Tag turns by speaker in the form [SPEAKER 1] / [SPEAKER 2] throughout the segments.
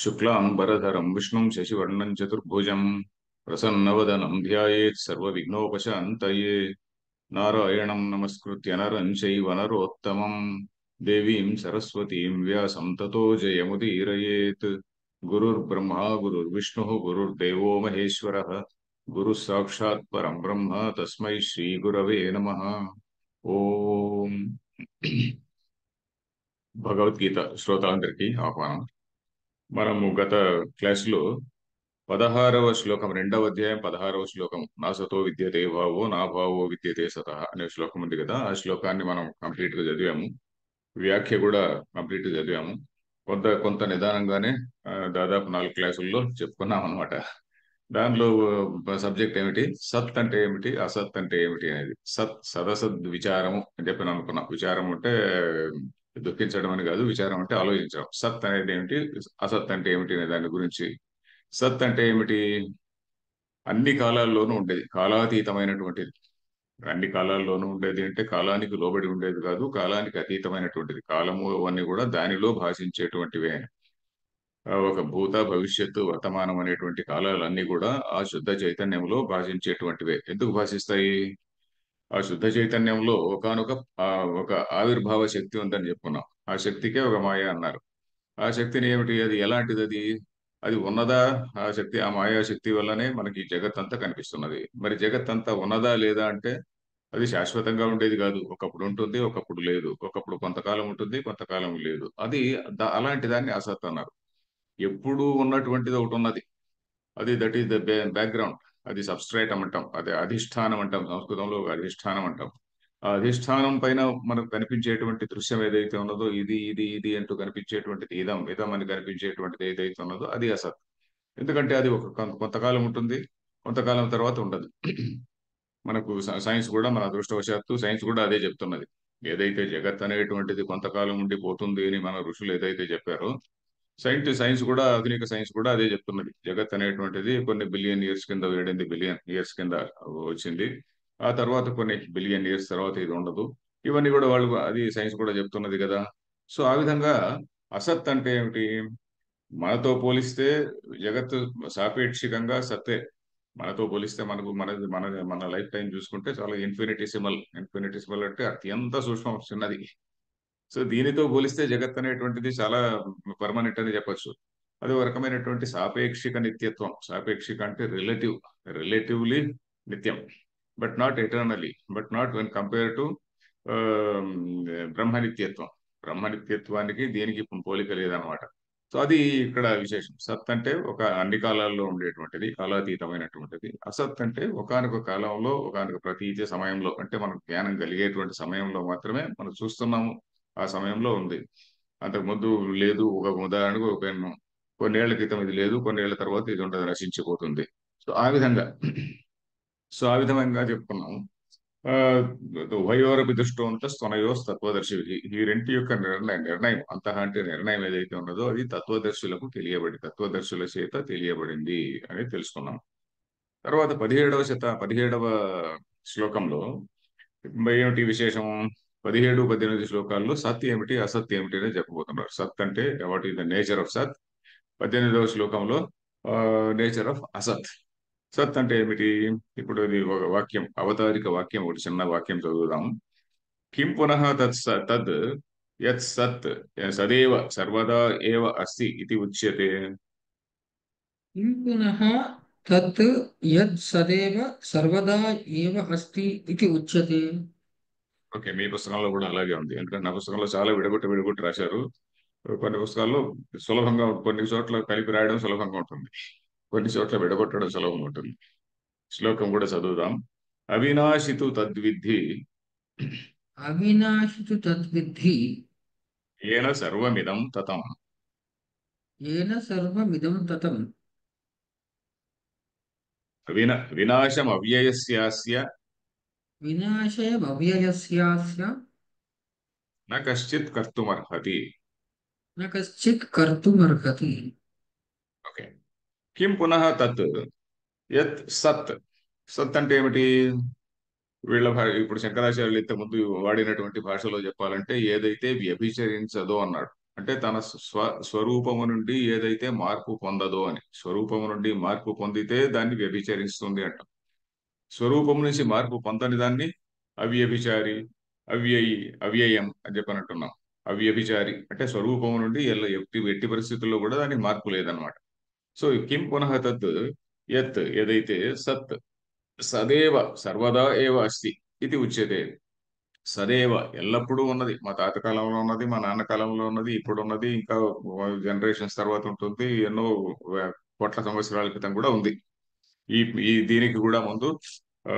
[SPEAKER 1] शुक्लांबरधरं विष्णुं शशिवर्णं चतुर्भुजं प्रसन्नवदनं ध्यायेत् सर्वविघ्नोपशान्तये नारायणं नमस्कृत्य नरं चैव नरोत्तमं देवीं सरस्वतीं व्यासं ततो जयमुदीरयेत्। गुरुर्ब्रह्मा गुरुर्विष्णुः गुरुर्देवो महेश्वरः गुरुः साक्षात् परं ब्रह्म तस्मै श्रीगुरवे नमः। ఓం భగవద్గీత శ్రోతలందరికీ ఆహ్వానం. మనము గత క్లాసులో 16వ శ్లోకం, 2వ అధ్యాయం 16వ శ్లోకం, నా సతో విద్యతే భావో నా భావో విద్యతే సతః అనే శ్లోకం ఉంది కదా. ఆ శ్లోకాన్ని మనం కంప్లీట్ గా చదివాము. వ్యాఖ్య కూడా కంప్లీట్ గా చదివాము. కొంత కొంత నిదానంగానే దాదాపు 4 క్లాసుల్లో చెప్పుకున్నాం అనమాట. దానిలో సబ్జెక్ట్ ఏమిటి, సత్ అంటే ఏమిటి, అసత్ అంటే ఏమిటి అనేది. సదసద్ విచారము అని చెప్పి అనుకున్నాం. విచారం అంటే దుఃఖించడం అని కాదు, విచారం అంటే ఆలోచించడం. సత్ అనేది ఏమిటి, అసత్ అంటే ఏమిటి అనే దాని గురించి. సత్ అంటే ఏమిటి, అన్ని కాలాల్లోనూ ఉండేది, కాలాతీతమైనటువంటిది. అన్ని కాలాల్లోనూ ఉండేది అంటే కాలానికి లోబడి ఉండేది కాదు, కాలానికి అతీతమైనటువంటిది. కాలము అవన్నీ కూడా దానిలో భాషించేటువంటివే. ఒక భూత భవిష్యత్తు వర్తమానం అనేటువంటి కాలాలన్నీ కూడా ఆ శుద్ధ చైతన్యంలో భాషించేటువంటివే. ఎందుకు భాషిస్తాయి? ఆ శుద్ధ చైతన్యంలో ఒకానొక ఒక ఆవిర్భావ శక్తి ఉందని చెప్పుకున్నాం. ఆ శక్తికే ఒక మాయ అన్నారు. ఆ శక్తిని ఏమిటి, అది ఎలాంటిది, అది ఉన్నదా? ఆ శక్తి, ఆ మాయా శక్తి వల్లనే మనకి జగత్ అంతా కనిపిస్తున్నది. మరి జగత్ అంతా ఉన్నదా లేదా అంటే అది శాశ్వతంగా ఉండేది కాదు. ఒకప్పుడు ఉంటుంది, ఒకప్పుడు లేదు. ఒకప్పుడు కొంతకాలం ఉంటుంది, కొంతకాలం లేదు. అది అలాంటి దాన్ని అసత్ అన్నారు. ఎప్పుడూ ఉన్నటువంటిది ఒకటి ఉన్నది, అది దట్ ఈస్ ద బ్యాక్గ్రౌండ్. అది సబ్స్ట్రేట్ అంటాం, అది అధిష్టానం అంటాం, సంస్కృతంలో ఒక అధిష్టానం అంటాం. ఆ అధిష్టానం పైన మనకు కనిపించేటువంటి దృశ్యం ఏదైతే ఉన్నదో, ఇది ఇది ఇది అంటూ కనిపించేటువంటిది, ఇదం ఇదం అని కనిపించేటువంటిది ఏదైతే ఉన్నదో అది అసత్. ఎందుకంటే అది ఒక కొంతకాలం ఉంటుంది, కొంతకాలం తర్వాత ఉండదు. మనకు సైన్స్ కూడా, మన అదృష్టవశాత్తు సైన్స్ కూడా అదే చెప్తున్నది. ఏదైతే జగత్ అనేటువంటిది కొంతకాలం ఉండిపోతుంది అని మన ఋషులు ఏదైతే చెప్పారో, సైన్స్ కూడా, ఆధునిక సైన్స్ కూడా అదే చెప్తున్నది. జగత్ అనేటువంటిది కొన్ని బిలియన్ ఇయర్స్ కింద, 7 బిలియన్ ఇయర్స్ కింద వచ్చింది. ఆ తర్వాత కొన్ని బిలియన్ ఇయర్స్ తర్వాత ఇది ఉండదు. ఇవన్నీ కూడా వాళ్ళు, అది సైన్స్ కూడా చెప్తున్నది కదా. సో ఆ విధంగా అసత్ అంటే ఏమిటి, మనతో పోలిస్తే జగత్తు సాపేక్షికంగా సత్తే. మనతో పోలిస్తే మనకు మన మన మన లైఫ్ టైం చూసుకుంటే చాలా ఇన్ఫినిటిసిమల్. ఇన్ఫినిటిసిమల్ అంటే అత్యంత సూక్ష్మం, చిన్నది. సో దీనితో పోలిస్తే జగత్ అనేటువంటిది చాలా పర్మనెంట్ అని చెప్పొచ్చు. అది ఒక రకమైనటువంటి సాపేక్షిక నిత్యత్వం. సాపేక్షిక అంటే రిలేటివ్లీ నిత్యం, but not eternally, but not when compare to బ్రహ్మనిత్యత్వం. బ్రహ్మనిత్యత్వానికి దీనికి పోలిక లేదనమాట. సో అది ఇక్కడ విశేషం. సత్ అంటే ఒక అన్ని కాలాల్లో ఉండేటువంటిది, కాలాతీతమైనటువంటిది. అసత్ అంటే ఒకానొక కాలంలో, ఒకానొక ప్రతీతి సమయంలో, అంటే మనకు జ్ఞానం కలిగేటువంటి సమయంలో మాత్రమే మనం చూస్తున్నాము. ఆ సమయంలో ఉంది, అంతకు ముందు లేదు. ఒక ఉదాహరణకు ఒక కొన్నేళ్ల క్రితం ఇది లేదు, కొన్నేళ్ల తర్వాత ఇది ఉండదు, నశించిపోతుంది. సో ఆ విధంగా, చెప్పుకున్నాము. ఆ ఉభయోరపి దృష్టోంత స్తనయోస్ తత్వదర్శి. ఈ రెంటి యొక్క నిర్ణయం అంతః అంటే నిర్ణయం ఏదైతే ఉన్నదో అది తత్వదర్శులకు తత్వదర్శుల చేత తెలియబడింది అని తెలుసుకున్నాం. తర్వాత 17వ శ్లోకంలో ఏమిటి విశేషం? 17, 18 శ్లోకాల్లో సత్ ఏమిటి, అసత్ ఏమిటి అనేది చెప్పబోతున్నారు. సత్ అంటే what is the nature of సత్. 18వ శ్లోకంలో నేచర్ ఆఫ్ అసత్. సత్ అంటే ఏమిటి? ఇప్పుడు ఇది ఒక వాక్యం, అవతారిక వాక్యం, ఒకటి చిన్న వాక్యం చదువుదాం. కిం పునః తద్ యత్ సత్ సదేవ సర్వదా ఏవ అస్తి ఇది ఉచ్యతే.
[SPEAKER 2] किं पुनः तत् यत् सदैव सर्वदा एव अस्ति इति उच्यते।
[SPEAKER 1] ఓకే, మీ పుస్తకంలో కూడా అలాగే ఉంది. ఎందుకంటే నా పుస్తకంలో చాలా విడగొట్టి విడగొట్టి రాశారు. కొన్ని పుస్తకాల్లో సులభంగా, కొన్ని చోట్ల కలిపి రాయడం సులభంగా ఉంటుంది, కొన్ని చోట్ల విడగొట్టడం సులభంగా ఉంటుంది. శ్లోకం కూడా చదువుదాం. అవినాశితు తద్విద్ధి
[SPEAKER 2] अविनाशि तु तद्विद्धि
[SPEAKER 1] ఏన సర్వమిదం తతం.
[SPEAKER 2] येन सर्वमिदं ततं।
[SPEAKER 1] వినాశం అవ్యయస్యాస్య
[SPEAKER 2] विनाशयमव्ययस्यास्य
[SPEAKER 1] న కశ్చిత్ కర్తుమర్హతి.
[SPEAKER 2] न कश्चित् कर्तुमर्हति।
[SPEAKER 1] ఓకే. కిం పునః తత్ యత్ సత్. సత్ అంటే ఏమిటి? ఇప్పుడు శంకరాచార్యులు ఇంతకు ముందు వాడినటువంటి భాషలో చెప్పాలంటే ఏదైతే వ్యభిచరించదో అన్నాడు. అంటే తన స్వరూపము నుండి ఏదైతే మార్పు పొందదో అని. స్వరూపము నుండి మార్పు పొందితే దాన్ని వ్యభిచరిస్తుంది అంట. స్వరూపం నుంచి మార్పు పొందని దాన్ని అవ్యభిచారి, అవ్యయి, అవ్యయం అని చెప్పని అంటున్నాం. అవ్యభిచారి అంటే స్వరూపము నుండి ఎట్టి పరిస్థితుల్లో కూడా దానికి మార్పు లేదనమాట. సో కిం పునః తత్ యత్ ఏదైతే సత్ సదేవ సర్వదా ఏవ అస్తి ఇది ఉచ్యతే. సదేవ ఎల్లప్పుడూ ఉన్నది. మా తాత కాలంలో ఉన్నది, మా నాన్న కాలంలో ఉన్నది, ఇప్పుడు ఉన్నది, ఇంకా జనరేషన్స్ తర్వాత ఉంటుంది, ఎన్నో కోట్ల సంవత్సరాల క్రితం కూడా ఉంది. ఈ ఈ దీనికి కూడా ముందు ఆ,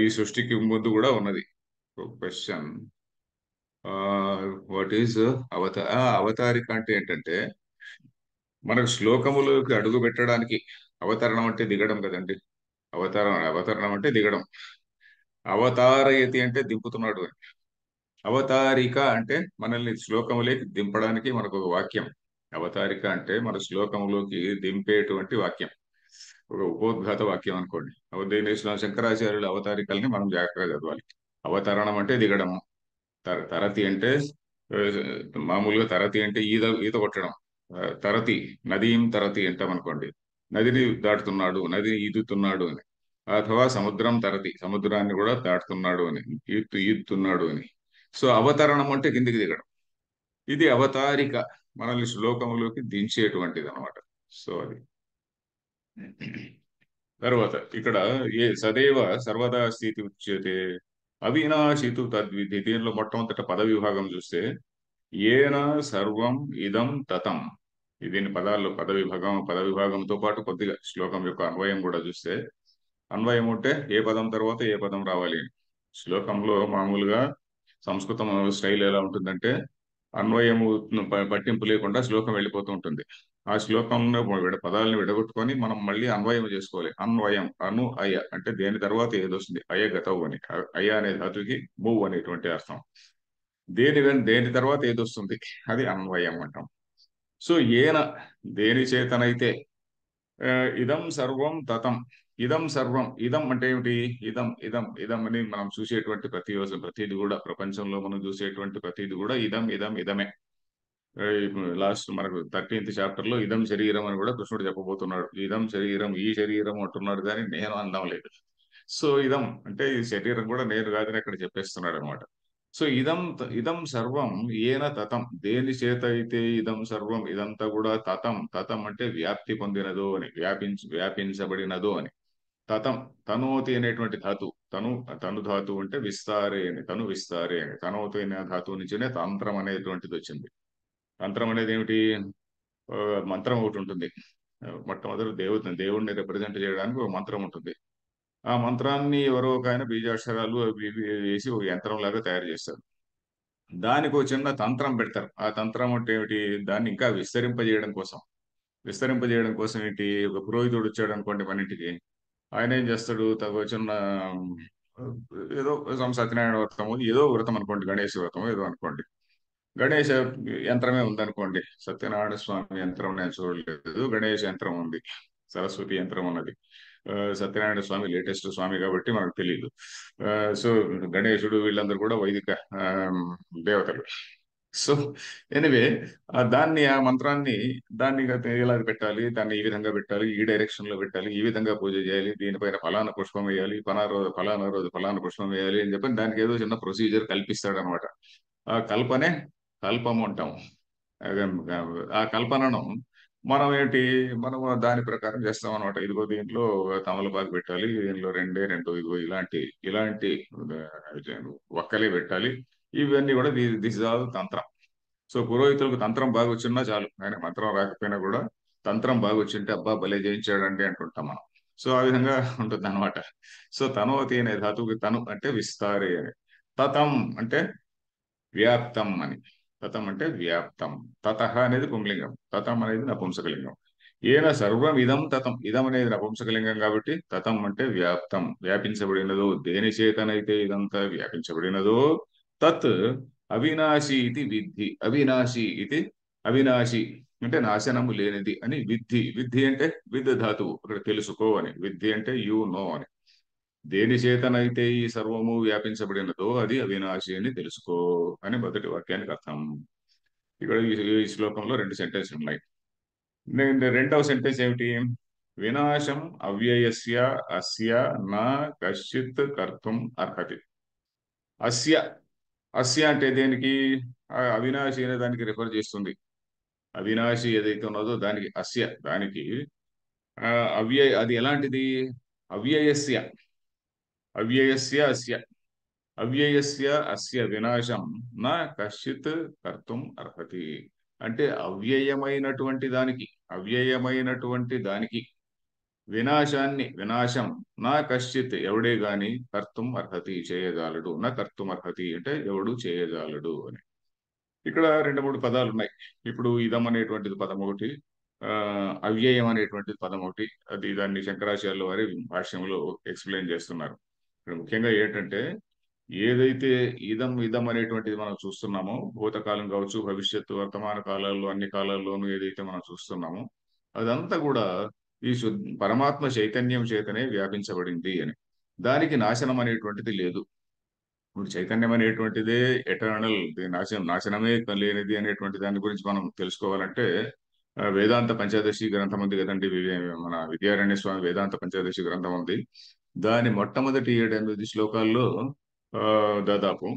[SPEAKER 1] ఈ సృష్టికి ముందు కూడా ఉన్నది. క్వశ్చన్, వాట్ ఈజ్ అవతారిక అంటే ఏంటంటే మనకు శ్లోకములోకి అడుగు పెట్టడానికి అవతరణం అంటే దిగడం కదండి. అవతరణం అంటే దిగడం. అవతారయతి అంటే దింపుతున్నాడు అని. అవతారిక అంటే మనల్ని శ్లోకములోకి దింపడానికి మనకు ఒక వాక్యం. అవతారిక అంటే మన శ్లోకములోకి దింపేటువంటి వాక్యం, ఒక ఉపోద్ఘాత వాక్యం అనుకోండి. దీని శంకరాచార్యుల అవతారికల్ని మనం జాగ్రత్తగా చదవాలి. అవతరణం అంటే దిగడం. తరతి అంటే ఆ, మామూలుగా తరతి అంటే ఈత ఈత కొట్టడం. తరతి, నదీం తరతి అంటాం అనుకోండి. నదిని దాటుతున్నాడు, నదిని ఈదుతున్నాడు అని. అథవా సముద్రం తరతి, సముద్రాన్ని కూడా దాటుతున్నాడు అని, ఈదుతున్నాడు అని. సో అవతరణం అంటే కిందికి దిగడం. ఇది అవతారిక, మనల్ని శ్లోకములోకి దించేటువంటిది అనమాట. సో అది. తర్వాత ఇక్కడ సदैవ సర్వదా స్థితి ఉచ్యతే అవినాశితు తద్విధి. దీనిలో మొట్టమొదట పద విభాగం చూస్తే ఏన సర్వం ఇదం తతం. దీని పదాల్లో పద విభాగంతో పాటు కొద్దిగా శ్లోకం యొక్క అన్వయం కూడా చూస్తే, అన్వయం ఉంటే ఏ పదం తర్వాత ఏ పదం రావాలి అని. శ్లోకంలో మామూలుగా సంస్కృతం స్టైల్ ఎలా ఉంటుందంటే అన్వయము పట్టింపు లేకుండా శ్లోకం వెళ్ళిపోతూ ఉంటుంది. ఆ శ్లోకంలో పదాలను విడగొట్టుకొని మనం మళ్ళీ అన్వయం చేసుకోవాలి. అన్వయం, అను అయ అంటే దేని తర్వాత ఏది వస్తుంది, అయ గతవు అని. అయ అనే ధాతుకి మూవ్ అనేటువంటి అర్థం. దేని తర్వాత ఏది వస్తుంది, అది అన్వయం అంటాం. సో ఏన దేని చేతనైతే ఆ, ఇదం సర్వం తతం. ఇదం సర్వం, ఇదం అంటే ఏమిటి, ఇదం ఇదం ఇదం అని మనం చూసేటువంటి ప్రతిది కూడా, ప్రపంచంలో మనం చూసేటువంటి ప్రతిది కూడా ఇదం ఇదం ఇదమే. లాస్ట్ మనకు 13th చాప్టర్ లో ఇదం శరీరం అని కూడా కృష్ణుడు చెప్పబోతున్నాడు. ఇదం శరీరం, ఈ శరీరం అంటున్నాడు కానీ నేను అనడం లేదు. సో ఇదం అంటే ఈ శరీరం కూడా నేను కాదని అక్కడ చెప్పేస్తున్నాడు అనమాట. సో ఇదం సర్వం ఏన తతం, దేని చేత అయితే ఇదం సర్వం ఇదంతా కూడా తతం. తతం అంటే వ్యాప్తి పొందినదో అని, వ్యాపించబడినదో అని. తతం, తనోతి అనేటువంటి ధాతు. తను ధాతు అంటే విస్తారే అని, తను విస్తారే అని. తనోతి అనే ధాతువు నుంచినే తంత్రం అనేటువంటిది వచ్చింది. తంత్రం అనేది ఏమిటి, ఆ, మంత్రం ఒకటి ఉంటుంది. మొట్టమొదటి దేవుడిని రిప్రజెంట్ చేయడానికి ఒక మంత్రం ఉంటుంది. ఆ మంత్రాన్ని ఎవరో ఒక ఆయన బీజాక్షరాలు అవి ఇవి వేసి ఒక యంత్రం లాగా తయారు చేస్తారు. దానికి ఒక చిన్న తంత్రం పెడతారు. ఆ తంత్రం అంటే ఏమిటి, దాన్ని ఇంకా విస్తరింపజేయడం కోసం. విస్తరింపజేయడం కోసం ఏంటి, ఒక పురోహితుడు వచ్చాడు అనుకోండి మన ఇంటికి. ఆయన ఏం చేస్తాడు, తగు చిన్న ఆ, ఏదో సత్యనారాయణ వ్రతము, ఏదో వ్రతం అనుకోండి, గణేష్ వ్రతం ఏదో అనుకోండి. గణేష యంత్రమే ఉందనుకోండి. సత్యనారాయణ స్వామి యంత్రం నేను చూడలేదు, గణేష్ యంత్రం ఉంది, సరస్వతి యంత్రం ఉన్నది. సత్యనారాయణ స్వామి లేటెస్ట్ స్వామి కాబట్టి మనకు తెలియదు. సో గణేశుడు వీళ్ళందరూ కూడా వైదిక ఆ, దేవతలు. సో ఎనివే దాన్ని, ఆ మంత్రాన్ని, దాన్ని ఎలా పెట్టాలి, దాన్ని ఈ విధంగా పెట్టాలి, ఈ డైరెక్షన్ లో పెట్టాలి, ఈ విధంగా పూజ చేయాలి, దీనిపైన ఫలానా పుష్పం వేయాలి, ఫలానా రోజు ఫలానా పుష్పం వేయాలి అని చెప్పి దానికి ఏదో చిన్న ప్రొసీజర్ కల్పిస్తాడు అనమాట. ఆ కల్పనే కల్పము అంటాం. అదే, ఆ కల్పనను మనం ఏంటి, మనం దాని ప్రకారం చేస్తాం అనమాట. ఇదిగో దీంట్లో తమలపాకు పెట్టాలి, దీనిలో రెండే రెండు, ఇదిగో ఇలాంటి ఇలాంటి ఒక్కలే పెట్టాలి. ఇవన్నీ కూడా దిస్ ఇస్ ఆల్ తంత్రం. సో పురోహితులకు తంత్రం బాగా వచ్చినా చాలు, ఆయన మంత్రం రాకపోయినా కూడా తంత్రం బాగా వచ్చింటే అబ్బా భలే జయించాడండి అంటుంటాం మనం. సో ఆ విధంగా ఉంటుంది అనమాట. సో తనోతి అనే ధాతువుకి తను అంటే విస్తారే అని. తతం అంటే వ్యాప్తం అని. తతం అంటే వ్యాప్తం. తతః అనేది పుంలింగం, తతం అనేది నపుంసకలింగం. ఏన సర్వం ఇదం తతం, ఇదం అనేది నపుంసకలింగం కాబట్టి తతం అంటే వ్యాప్తం, వ్యాపించబడినదో. దేని చేతనైతే ఇదంతా వ్యాపించబడినదో తత్ అవినాశి ఇది విద్ధి. అవినాశి ఇది, అవినాశి అంటే నాశనము లేనిది అని. విద్ధి, విద్ధి అంటే విద్ ధాతువు, ఇక్కడ తెలుసుకో అని. విద్ధి అంటే యు నో అని. దేని చేతనైతే ఈ సర్వము వ్యాపించబడినదో అది అవినాశి అని తెలుసుకో అని మొదటి వాక్యానికి అర్థం. ఇక్కడ ఈ శ్లోకంలో రెండు సెంటెన్స్లు ఉన్నాయి. రెండవ సెంటెన్స్ ఏమిటి? వినాశం అవ్యయస్య అస్య నా కశ్చిత్ కర్తుం అర్హతి. అస్య, అస్య అంటే దేనికి? అవినాశి అనే దానికి రిఫర్ చేస్తుంది. అవినాశి ఏదైతే ఉన్నదో దానికి అస్య, దానికి ఆ, అది ఎలాంటిది? అవ్యయస్య, అవ్యయస్య అస్య, అవ్యయస్య అస్య వినాశం నా కశ్చిత్ కర్తుం అర్హతి. అంటే అవ్యయమైనటువంటి దానికి, అవ్యయమైనటువంటి దానికి వినాశం నా కశ్చిత్ ఎవడే గాని కర్తుం అర్హతి చేయజాలడు, నా కర్తుం అర్హతి అంటే ఎవడు చేయజాలడు అని. ఇక్కడ రెండు మూడు పదాలు ఉన్నాయి. ఇప్పుడు ఇదం అనేటువంటిది పదం ఒకటి, ఆ, అవ్యయం అనేటువంటిది పదం ఒకటి. అది దాన్ని శంకరాచార్యుల వారి భాష్యంలో ఎక్స్ప్లెయిన్ చేస్తున్నారు. ఇక్కడ ముఖ్యంగా ఏంటంటే, ఏదైతే ఇదం ఇదం అనేటువంటిది మనం చూస్తున్నామో, భూతకాలం కావచ్చు, భవిష్యత్తు, వర్తమాన కాలాల్లో, అన్ని కాలాల్లోనూ ఏదైతే మనం చూస్తున్నామో, అదంతా కూడా ఈ పరమాత్మ చైతన్యం చేతనే వ్యాపించబడింది అని. దానికి నాశనం అనేటువంటిది లేదు. ఇప్పుడు చైతన్యం అనేటువంటిదే ఎటర్నల్, నాశనమే లేనిది అనేటువంటి దాని గురించి మనం తెలుసుకోవాలంటే వేదాంత పంచదశి గ్రంథం ఉంది కదండి. మన విద్యారణ్య స్వామి వేదాంత పంచదశి గ్రంథం ఉంది. దాని మొట్టమొదటి 7-8 శ్లోకాల్లో ఆ, దాదాపు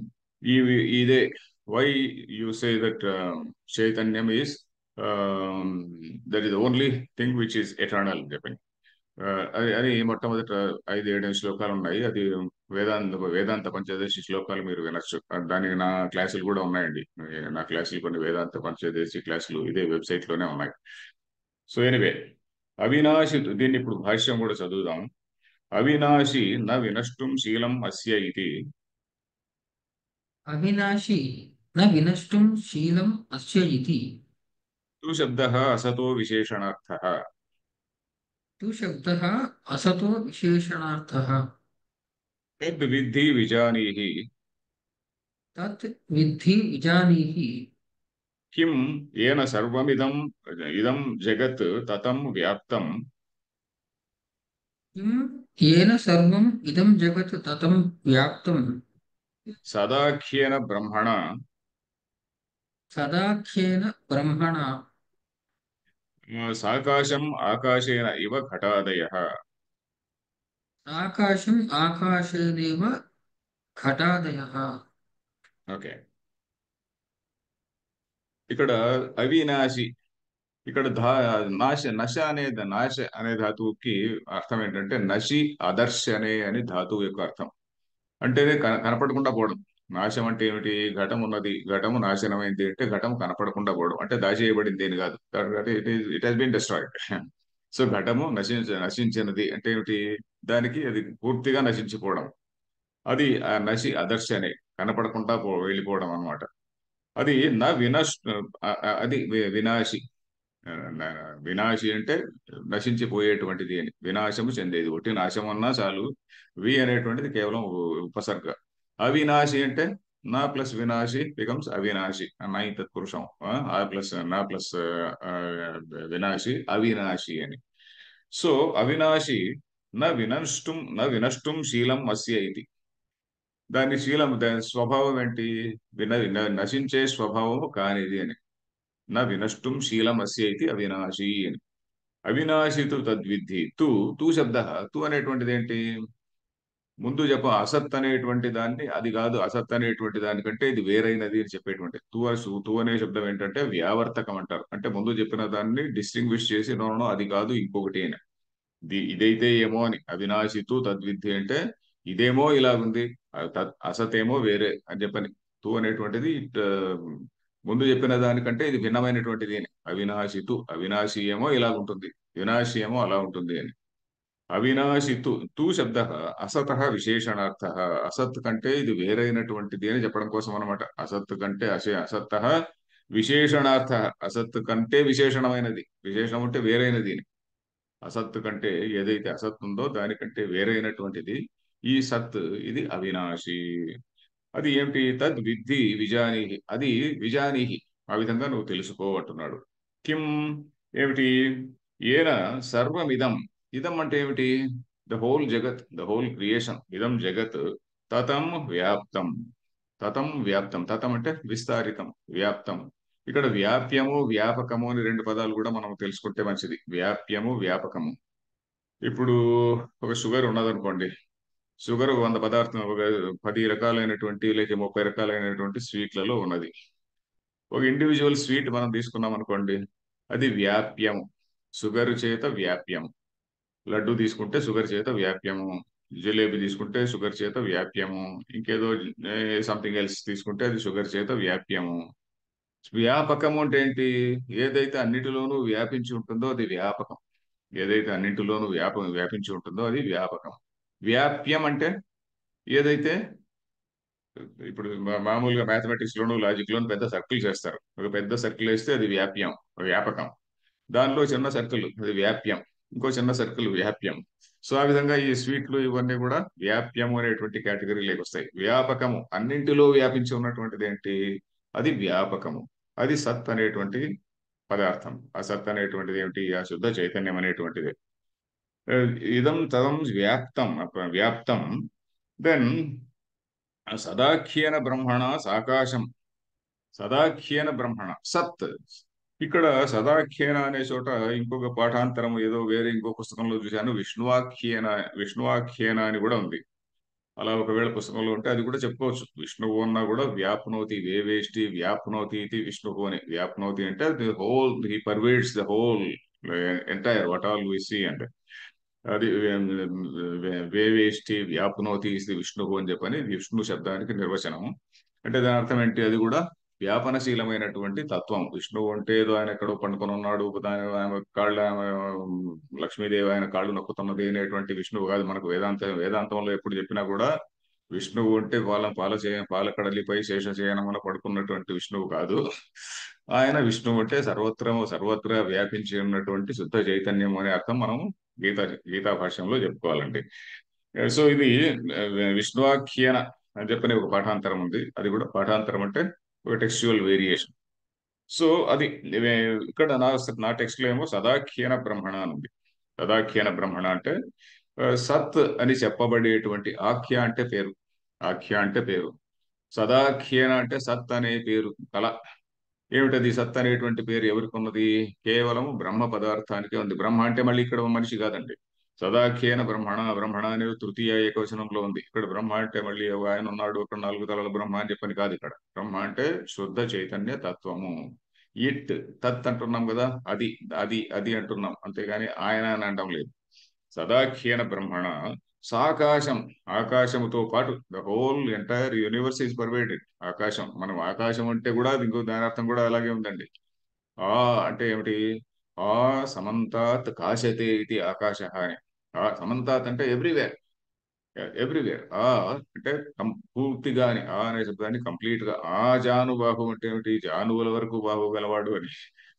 [SPEAKER 1] ఇదే వై యు సే దట్ చైతన్యం is that is only thing which is eternal చెప్పండి. అది మొట్టమొదట 5-7 శ్లోకాలు ఉన్నాయి. అది వేదాంత పంచదశి శ్లోకాలు మీరు వినొచ్చు. దానికి నా క్లాసులు కూడా ఉన్నాయండి. నా క్లాసులు కొన్ని వేదాంత పంచదశి క్లాసులు ఇదే వెబ్సైట్ లోనే ఉన్నాయి. సో ఎనివే, అవినాశి, దీన్ని ఇప్పుడు భాష్యం కూడా చదువుదాం. అవినాశి న వినష్టం శీలం అస్య ఇది.
[SPEAKER 2] అవినాశి న వినష్టం శీలం అస్య ఇతి.
[SPEAKER 1] తు శబ్ద అసతో విశేషణార్థ.
[SPEAKER 2] తు శబ్దః అసతో విశేషణార్థః.
[SPEAKER 1] తద్ విద్ధి విజానీహి
[SPEAKER 2] తత్ విద్ధి విజానీహి.
[SPEAKER 1] కిం ఏన సర్వమిదం ఇదం జగత్ తతం వ్యాప్తం
[SPEAKER 2] కిం ఏన సర్వం ఇదం జగత్ తతం వ్యాప్తం
[SPEAKER 1] సదాఖ్యేన బ్రహ్మణ
[SPEAKER 2] సదాఖ్యేన బ్రహ్మణ.
[SPEAKER 1] సాకాశం ఆకాశేన ఇవ ఘటాదయః.
[SPEAKER 2] ఆకాశం ఆకాశేనేవ ఘటాదయః.
[SPEAKER 1] ఓకే, ఇక్కడ అవినాశి, ఇక్కడ నశ అనే ధాతువుకి అర్థం ఏంటంటే నశి అదర్శ అని ధాతువు యొక్క అర్థం. అంటే కనపడకుండా పోవడం. నాశం అంటే ఏమిటి? ఘటం ఉన్నది, ఘటము నాశనమైంది అంటే ఘటం కనపడకుండా పోవడం, అంటే దాచేయబడింది అని కాదు. It has been destroyed. So ఘటము నశించినది అంటే ఏమిటి? దానికి అది పూర్తిగా నశించిపోవడం. అది ఆ నశి అదర్శ అనే, కనపడకుండా వెళ్ళిపోవడం అన్నమాట. అది నా వినష్ అది వినాశి. ఆ, న- వినాశి అంటే నశించిపోయేటువంటిది అని, వినాశము చెందేది. ఒకటి నాశం అన్నా చాలు. వి అనేటువంటిది కేవలం ఉపసర్గ. అవినాశి అంటే నా ప్లస్ వినాశి బికమ్స్ అవినాశి, నై తత్పురుషం. ఆ ప్లస్ నా ప్లస్ వినాశి అవినాశి అని. సో అవినాశి న వినష్టం శీలం అస్య ఇది. దాని శీలం, దాని స్వభావం ఏంటి? నశించే స్వభావము కానిది అని. నా వినష్టం శీలం అస్య ఇది అవినాశి అని. అవినాశి తు తద్విద్ధి. తు శబ్ద, తు అనేటువంటిది ఏంటి? ముందు అసత్ అనేటువంటి దాన్ని, అది కాదు అసత్ అనేటువంటి దానికంటే ఇది వేరైనది అని చెప్పేటువంటి తు అనే శబ్దం ఏంటంటే వ్యావర్తకం అంటారు. అంటే ముందు చెప్పిన దాన్ని డిస్టింగ్విష్ చేసి నో అది కాదు ఇంకొకటి అని. ఇదైతే ఏమో అని. అవినాశితు తద్విద్ధి అంటే ఇదేమో ఇలాగుంది, అసత్ ఏమో వేరే అని చెప్పని. తు అనేటువంటిది ముందు చెప్పిన దానికంటే ఇది భిన్నమైనటువంటిది అని. అవినాశితు, అవినాశి ఏమో ఇలాగుంటుంది, వినాశి ఏమో అలా ఉంటుంది అని. అవినాశి తు శబ్ద అసత విశేషణార్థ. అసత్ కంటే ఇది వేరైనటువంటిది అని చెప్పడం కోసం అనమాట. అసత్ కంటే అసత్ విశేషణార్థ. అసత్ కంటే విశేషణమైనది, విశేషణం అంటే వేరైనది అని. అసత్తు కంటే ఏదైతే అసత్ ఉందో దానికంటే వేరైనటువంటిది ఈ సత్, ఇది అవినాశి. అది ఏమిటి? తద్ విద్ధి విజానీహి, అది విజానీహి, ఆ విధంగా నువ్వు తెలుసుకో అంటున్నాడు. కిం ఏమిటి? ఏన సర్వమిదం, ఇదం అంటే ఏమిటి? ద హోల్ జగత్, ద హోల్ క్రియేషన్, ఇదం జగత్ తతం వ్యాప్తం. తతం వ్యాప్తం, తతం అంటే విస్తారితం, వ్యాప్తం. ఇక్కడ వ్యాప్యము వ్యాపకము అని రెండు పదాలు కూడా మనం తెలుసుకుంటే మంచిది. వ్యాప్యము వ్యాపకము. ఇప్పుడు ఒక షుగర్ ఉన్నదనుకోండి. షుగర్ 100 పదార్థం, ఒక 10 రకాలైనటువంటి లేక 30 రకాలైనటువంటి స్వీట్లలో ఉన్నది. ఒక ఇండివిజువల్ స్వీట్ మనం తీసుకున్నాం అనుకోండి, అది వ్యాప్యం. షుగర్ చేత వ్యాప్యం. లడ్డు తీసుకుంటే షుగర్ చేత వ్యాప్యము. జిలేబీ తీసుకుంటే షుగర్ చేత వ్యాప్యము. ఇంకేదో సంథింగ్ ఎల్స్ తీసుకుంటే అది షుగర్ చేత వ్యాప్యము. వ్యాపకము అంటే ఏంటి? ఏదైతే అన్నిటిలోనూ వ్యాపించి ఉంటుందో అది వ్యాపకం. ఏదైతే అన్నింటిలోనూ వ్యాపించి ఉంటుందో అది వ్యాపకం. వ్యాప్యం అంటే ఏదైతే, ఇప్పుడు మామూలుగా మ్యాథమెటిక్స్ లోను లాజిక్ లోను పెద్ద సర్కిల్ చేస్తారు. ఒక పెద్ద సర్కిల్ వేస్తే అది వ్యాప్యం, వ్యాపకం. దానిలో చిన్న సర్కిల్ అది వ్యాప్యం, ఇంకో చిన్న సర్కిల్ వ్యాప్యం. సో ఆ విధంగా ఈ స్వీట్లు ఇవన్నీ కూడా వ్యాప్యము అనేటువంటి కేటగిరీలోకి వస్తాయి. వ్యాపకము అన్నింటిలో వ్యాపించి ఉన్నటువంటిది ఏంటి? అది వ్యాపకము. అది సత్ అనేటువంటి పదార్థం. ఆ సత్ అనేటువంటిది ఏమిటి? ఆ శుద్ధ చైతన్యం అనేటువంటిది. ఇదం తదం వ్యాప్తం, వ్యాప్తం. దెన్ సదాఖ్యేన బ్రహ్మణ సాకాశం. సదాఖ్యేన బ్రహ్మణ సత్. ఇక్కడ సదాఖ్యేన అనే చోట ఇంకొక పాఠాంతరం ఏదో వేరే ఇంకో పుస్తకంలో చూశాను, విష్ణువాఖ్యేన. విష్ణువాఖ్యేన అని కూడా ఉంది. అలా ఒకవేళ పుస్తకంలో ఉంటే అది కూడా చెప్పుకోవచ్చు. విష్ణువు అన్నా కూడా వ్యాప్నోతి వేవేష్టి వ్యాప్నోతి ఇది విష్ణువు అని. వ్యాప్నోతి అంటే the whole, he pervades the whole entire what all we see అంటే అది వేవేష్టి వ్యాప్నోతి ఇది విష్ణువు అని చెప్పని విష్ణు శబ్దానికి నిర్వచనం. అంటే దాని అర్థం ఏంటి? అది కూడా వ్యాపనశీలమైనటువంటి తత్వం. విష్ణువు అంటే ఏదో ఆయన ఎక్కడో పండుకొని ఉన్నాడు, దాని ఆయన కాళ్ళు లక్ష్మీదేవి ఆయన కాళ్ళు నొక్కుతున్నది అనేటువంటి విష్ణువు కాదు. మనకు వేదాంతంలో ఎప్పుడు చెప్పినా కూడా విష్ణువు అంటే పాలకడలిపై శేషశయనమున పడుకున్నటువంటి విష్ణువు కాదు. ఆయన విష్ణువు అంటే సర్వత్రా వ్యాపించి ఉన్నటువంటి శుద్ధ చైతన్యం అనే అర్థం మనం గీతా భాష్యంలో చెప్పుకోవాలండి. సో ఇది విష్ణువాఖ్యాన అని చెప్పని ఒక పాఠాంతరం ఉంది. అది కూడా పాఠాంతరం అంటే ఒక టెక్స్చువల్ వేరియేషన్. సో అది ఇక్కడ నా టెక్స్ట్ లో ఏమో సదాఖ్యాన బ్రహ్మణ అని ఉంది. సదాఖ్యాన బ్రహ్మణ అంటే సత్ అని చెప్పబడేటువంటి, ఆఖ్య అంటే పేరు, ఆఖ్య అంటే పేరు, సదాఖ్యాన అంటే సత్ అనే పేరు కల. ఏమిటది సత్ అనేటువంటి పేరు ఎవరికి ఉన్నది? కేవలం బ్రహ్మ పదార్థానికే ఉంది. బ్రహ్మ అంటే మళ్ళీ ఇక్కడ మనిషి కాదండి. సదాఖ్యేన బ్రహ్మణ, బ్రహ్మణ అనేది తృతీయ ఏకవచనంలో ఉంది. ఇక్కడ బ్రహ్మ అంటే మళ్ళీ ఒక ఆయన ఉన్నాడు, ఒక 4 తలల బ్రహ్మ అని చెప్పని కాదు. ఇక్కడ బ్రహ్మ అంటే శుద్ధ చైతన్య తత్వము. ఇట్, తత్ అంటున్నాం కదా, అది అది అది అంటున్నాం, అంతేగాని ఆయన అని అనడం లేదు. సదాఖ్యేన బ్రహ్మణ సాకాశం. ఆకాశముతో పాటు the whole entire universe is pervaded. ఆకాశం, మనం ఆకాశం అంటే కూడా అది ఇంకో దాని అర్థం కూడా అలాగే ఉందండి. ఆ అంటే ఏమిటి? ఆ సమంతాత్ కాశతే ఇది ఆకాశ అని. ఆ సమంతాత్ అంటే ఎవ్రీవేర్, ఎవ్రీవేర్. ఆ అంటే పూర్తిగా అని, ఆ అనే శబ్దాన్ని కంప్లీట్ గా. ఆ జానుబాహు అంటే ఏమిటి? జానువుల వరకు బాహు గలవాడు అని.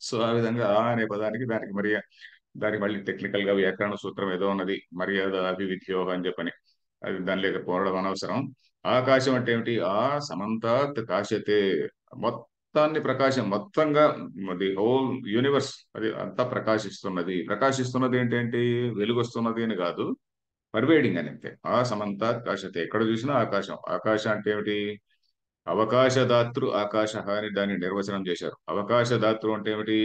[SPEAKER 1] సో ఆ విధంగా ఆ అనే పదానికి దానికి మళ్ళీ టెక్నికల్ గా వ్యాకరణ సూత్రం ఏదో ఉన్నది, మర్యాద అభివిద్యోగ అని చెప్పని. అది దాని లేక పోవడం అనవసరం. ఆకాశం అంటే ఏమిటి? ఆ సమంతాత్ కాశతే, మొత్తాన్ని ప్రకాశం, మొత్తంగా ది హోల్ యూనివర్స్ అది అంతా ప్రకాశిస్తున్నది. ప్రకాశిస్తున్నది ఏంటంటే వెలుగు వస్తున్నది అని కాదు, పర్వేడింగ్ అని అంతే. ఆ సమంతాత్ కాశతే, ఎక్కడ చూసినా ఆకాశం. ఆకాశం అంటే ఏమిటి? అవకాశదాతృ ఆకాశ అని దాన్ని నిర్వచనం చేశారు. అవకాశదాతృ అంటే ఏమిటి?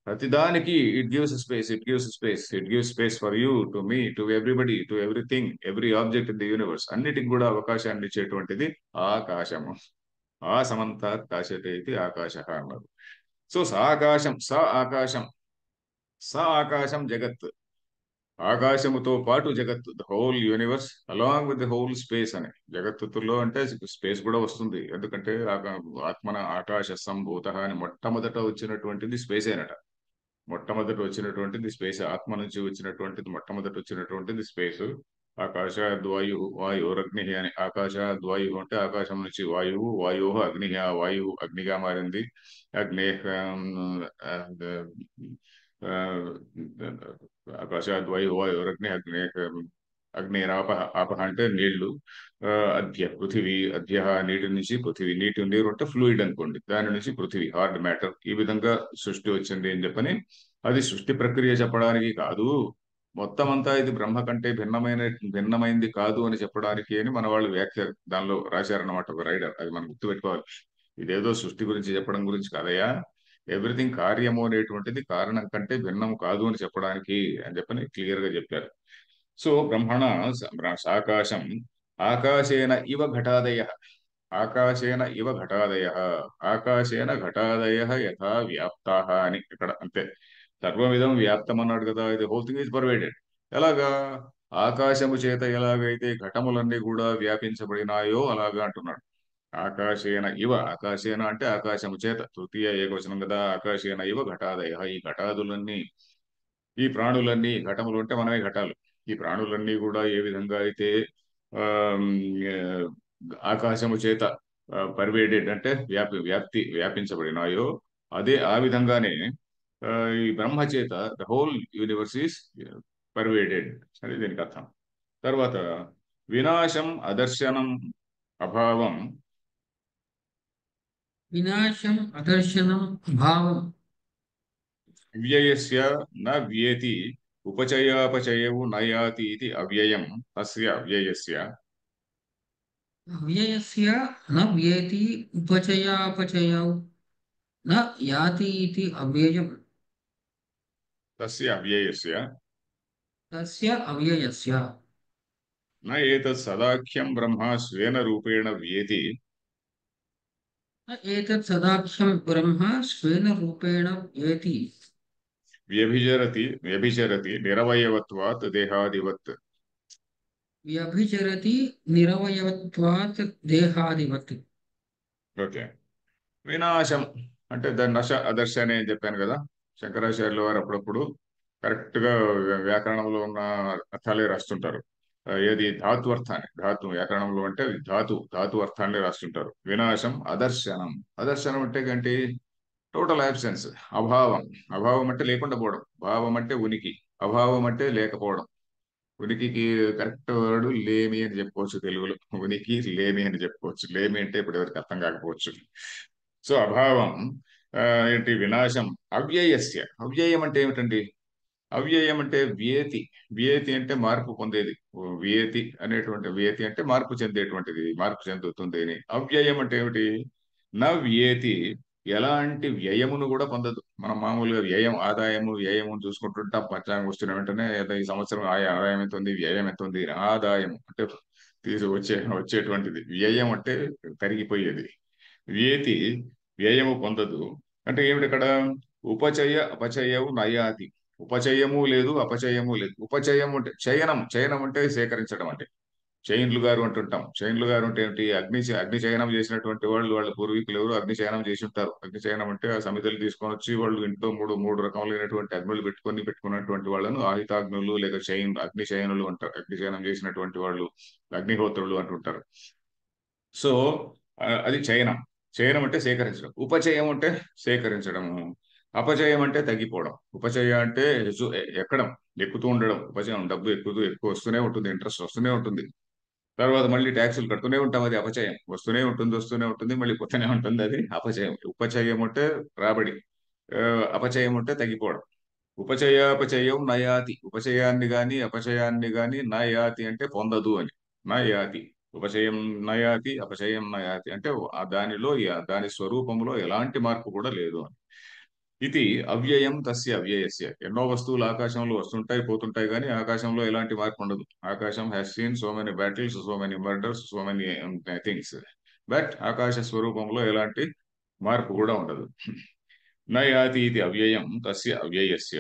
[SPEAKER 1] ప్రతిదానికి it gives space, it gives space, it gives space for you, to me, to everybody, to everything, every object in the universe. అన్నిటికి కూడా అవకాశాన్ని ఇచ్చేటువంటిది ఆకాశము. ఆ సమంతాత్ కాశతే ఇది ఆకాశ అన్నారు. సో స ఆకాశం, స ఆకాశం, స ఆకాశం జగత్. ఆకాశముతో పాటు జగత్తు, the whole universe along with the whole space అని. జగత్తులో అంటే స్పేస్ కూడా వస్తుంది. ఎందుకంటే ఆత్మన ఆకాశ సంభూత అని మొట్టమొదట వచ్చినటువంటిది స్పేస్ అయినట. మొట్టమొదటి వచ్చినటువంటిది స్పేస్. ఆత్మ నుంచి వచ్చినటువంటిది మొట్టమొదటి వచ్చినటువంటిది స్పేస్. ఆకాశ ద్వాయు వాయురగ్ని అని. ఆకాశ ద్వాయు అంటే ఆకాశం నుంచి వాయువు, వాయు అగ్ని, ఆ వాయువు అగ్నిగా మారింది. అగ్ని ఆకాశాద్ వాయు వాయురగ్ని అగ్ని, అగ్నిరాప, ఆపహ అంటే నీళ్లు. అద్య పృథివీ, అద్య నీటి నుంచి పృథివీ, నీరు అంటే ఫ్లూయిడ్ అనుకోండి, దాని నుంచి పృథివీ హార్డ్ మ్యాటర్. ఈ విధంగా సృష్టి వచ్చింది అని చెప్పని, అది సృష్టి ప్రక్రియ చెప్పడానికి కాదు, మొత్తం అంతా ఇది బ్రహ్మ కంటే భిన్నమైంది కాదు అని చెప్పడానికి అని మన వాళ్ళు వ్యాఖ్య దానిలో రాశారన్నమాట, ఒక రైడర్. అది మనం గుర్తుపెట్టుకోవాలి. ఇదేదో సృష్టి గురించి చెప్పడం గురించి కాదయ్యా, ఎవ్రీథింగ్ కార్యము అనేటువంటిది కారణం కంటే భిన్నం కాదు అని చెప్పడానికి అని చెప్పని క్లియర్ గా చెప్పారు. సో బ్రహ్మణ సాకాశం ఆకాశేన ఇవ ఘటాదయ, ఆకాశేన ఇవ ఘటాదయ, ఆకాశేన ఘటాదయ యథా వ్యాప్తా అని ఇక్కడ అంతే. సర్వమిదం వ్యాప్తం అన్నాడు కదా, ఇది హోల్ థింగ్ ఈజ్ పర్వేడెడ్. ఎలాగా? ఆకాశము చేత ఎలాగైతే ఘటములన్నీ కూడా వ్యాపించబడినాయో అలాగా అంటున్నాడు. ఆకాశేన ఇవ, ఆకాశేన అంటే ఆకాశము చేత, తృతీయ ఏకవచనం కదా, ఆకాశేన ఇవ ఘటాదయ, ఈ ఘటాదులన్నీ, ఈ ప్రాణులన్నీ, ఘటములు అంటే మనమే ఘటాలు, ఈ ప్రాణులన్నీ కూడా ఏ విధంగా అయితే ఆమ్, ఆ, ఆకాశము చేత పర్వేడెడ్ అంటే వ్యాపించబడినాయో, అదే ఆ విధంగానే ఆ, ఈ బ్రహ్మ చేత the whole universe is pervaded అని దీనికి అర్థం. తర్వాత వినాశం అదర్శనం అభావం
[SPEAKER 2] వినాశం అదర్శనం అభావం
[SPEAKER 1] వ్యయస్య న వ్యेति ఉపచయాపచయవు నయాతి ఇది అవ్యయం తస్య అవ్యయస్య.
[SPEAKER 2] అవ్యయస్య న వ్యेति ఉపచయాపచయౌ న యాతి ఇతి అవ్యయం
[SPEAKER 1] తస్య అవ్యయస్య
[SPEAKER 2] తస్య అవ్యయస్య
[SPEAKER 1] న ఏతత్ సదాఖ్యం బ్రహ్మ స్వేన రూపేణ వ్యेति
[SPEAKER 2] న ఏతత్ సదాఖ్యం బ్రహ్మ స్వేన రూపేణ వ్యेति
[SPEAKER 1] వ్యభిచరతి నిరవయవత్వాత్ దేహాదివత్.
[SPEAKER 2] వ్యభిచరతి నిరవయవత్వాత్ దేహాదివత్.
[SPEAKER 1] ఓకే. వినాశం అంటే దాని నశ అదర్శనే అని చెప్పాను కదా. శంకరాచార్యుల వారు అప్పుడప్పుడు కరెక్ట్ గా వ్యాకరణంలో ఉన్న అర్థాలే రాస్తుంటారు. ఏది ధాతు అర్థాన్ని, ధాతు వ్యాకరణంలో అంటే ధాతు అర్థాన్ని రాస్తుంటారు. వినాశం అదర్శనం, అదర్శనం అంటే ఏంటి? టోటల్ అబ్సెన్స్, అభావం. అభావం అంటే లేకుండా పోవడం, భావం అంటే ఉనికి, అభావం అంటే లేకపోవడం. ఉనికికి కరెక్ట్ వర్డ్ లేమి అని చెప్పుకోవచ్చు తెలుగులో. ఉనికి లేమి అని చెప్పుకోవచ్చు. లేమి అంటే ఇప్పుడు ఎవరికి అర్థం కాకపోవచ్చు. సో అభావం ఏంటి? వినాశం అవ్యయస్య. అవ్యయం అంటే ఏమిటండి? అవ్యయం అంటే వ్యेति. వ్యेति అంటే మార్పు పొందేది. వ్యेति అనేటువంటి, వ్యेति అంటే మార్పు చెందేటువంటిది, మార్పు చెందుతుంది అని. అవ్యయం అంటే ఏమిటి? నా వ్యेति ఎలాంటి వ్యయమును కూడా పొందదు. మనం మామూలుగా వ్యయం, ఆదాయము వ్యయము చూసుకుంటుంటాం. పంచాంగం వస్తున్న వెంటనే ఏదో ఈ సంవత్సరం ఆదాయం ఎంత ఉంది, వ్యయం ఎంత ఉంది. ఆదాయం అంటే వచ్చేటువంటిది, వ్యయం అంటే తరిగిపోయేది. వ్యेति వ్యయము పొందదు. అంటే ఏమిటి ఇక్కడ? ఉపచయ అపచయవు నయాతి. ఉపచయము లేదు, అపచయము లేదు. ఉపచయం అంటే చయనం, చయనం అంటే సేకరించడం అంటే. చైన్లు గారు అంటుంటాం. చైన్లు గారు అంటే ఏమిటి? అగ్ని చయనం చేసినటువంటి వాళ్ళు, వాళ్ళ పూర్వీకులు ఎవరు అగ్ని చయనం చేసి ఉంటారు. అగ్ని చయనం అంటే ఆ సమితులు తీసుకొని వచ్చి వాళ్ళు ఇంట్లో మూడు మూడు రకములైనటువంటి అగ్నులు పెట్టుకున్నటువంటి వాళ్ళను ఆహితాగ్నులు లేక అగ్ని చయనులు అంటారు. అగ్ని చయనం చేసినటువంటి వాళ్ళు అగ్నిహోత్రులు అంటుంటారు. సో అది చయనం. చయనం అంటే సేకరించడం. ఉపచయం అంటే సేకరించడము. అపచయం అంటే తగ్గిపోవడం. ఉపచయ అంటే ఎక్కడం, ఎక్కుతూ ఉండడం. ఉపచయం డబ్బు ఎక్కువ వస్తూనే ఉంటుంది, ఇంట్రెస్ట్ వస్తూనే ఉంటుంది. తర్వాత మళ్ళీ ట్యాక్సులు కడుతూనే ఉంటాం, అది అపచయం. వస్తూనే ఉంటుంది, మళ్ళీ పోతూనే ఉంటుంది, అది అపచయం. ఉపచయం అంటే రాబడి, ఆ, అపచయం అంటే తగ్గిపోవడం. ఉపచయాపచయం నయాతి. ఉపచయాన్ని గాని అపచయాన్ని గాని నయాతి అంటే పొందదు అని. నయాతి. ఉపచయం నయాతి, అపచయం నయాతి అంటే దానిలో దాని స్వరూపంలో ఎలాంటి మార్పు కూడా లేదు అని. ఇది అవ్యయం తస్య అవ్యయస్య. ఎన్నో వస్తువులు ఆకాశంలో వస్తుంటాయి పోతుంటాయి, కానీ ఆకాశంలో ఎలాంటి మార్పు ఉండదు. ఆకాశం has seen so many battles, so many murders, so many things, but ఆకాశ స్వరూపంలో ఎలాంటి మార్పు కూడా ఉండదు. నయాతి ఇది అవ్యయం తస్య అవ్యయస్య.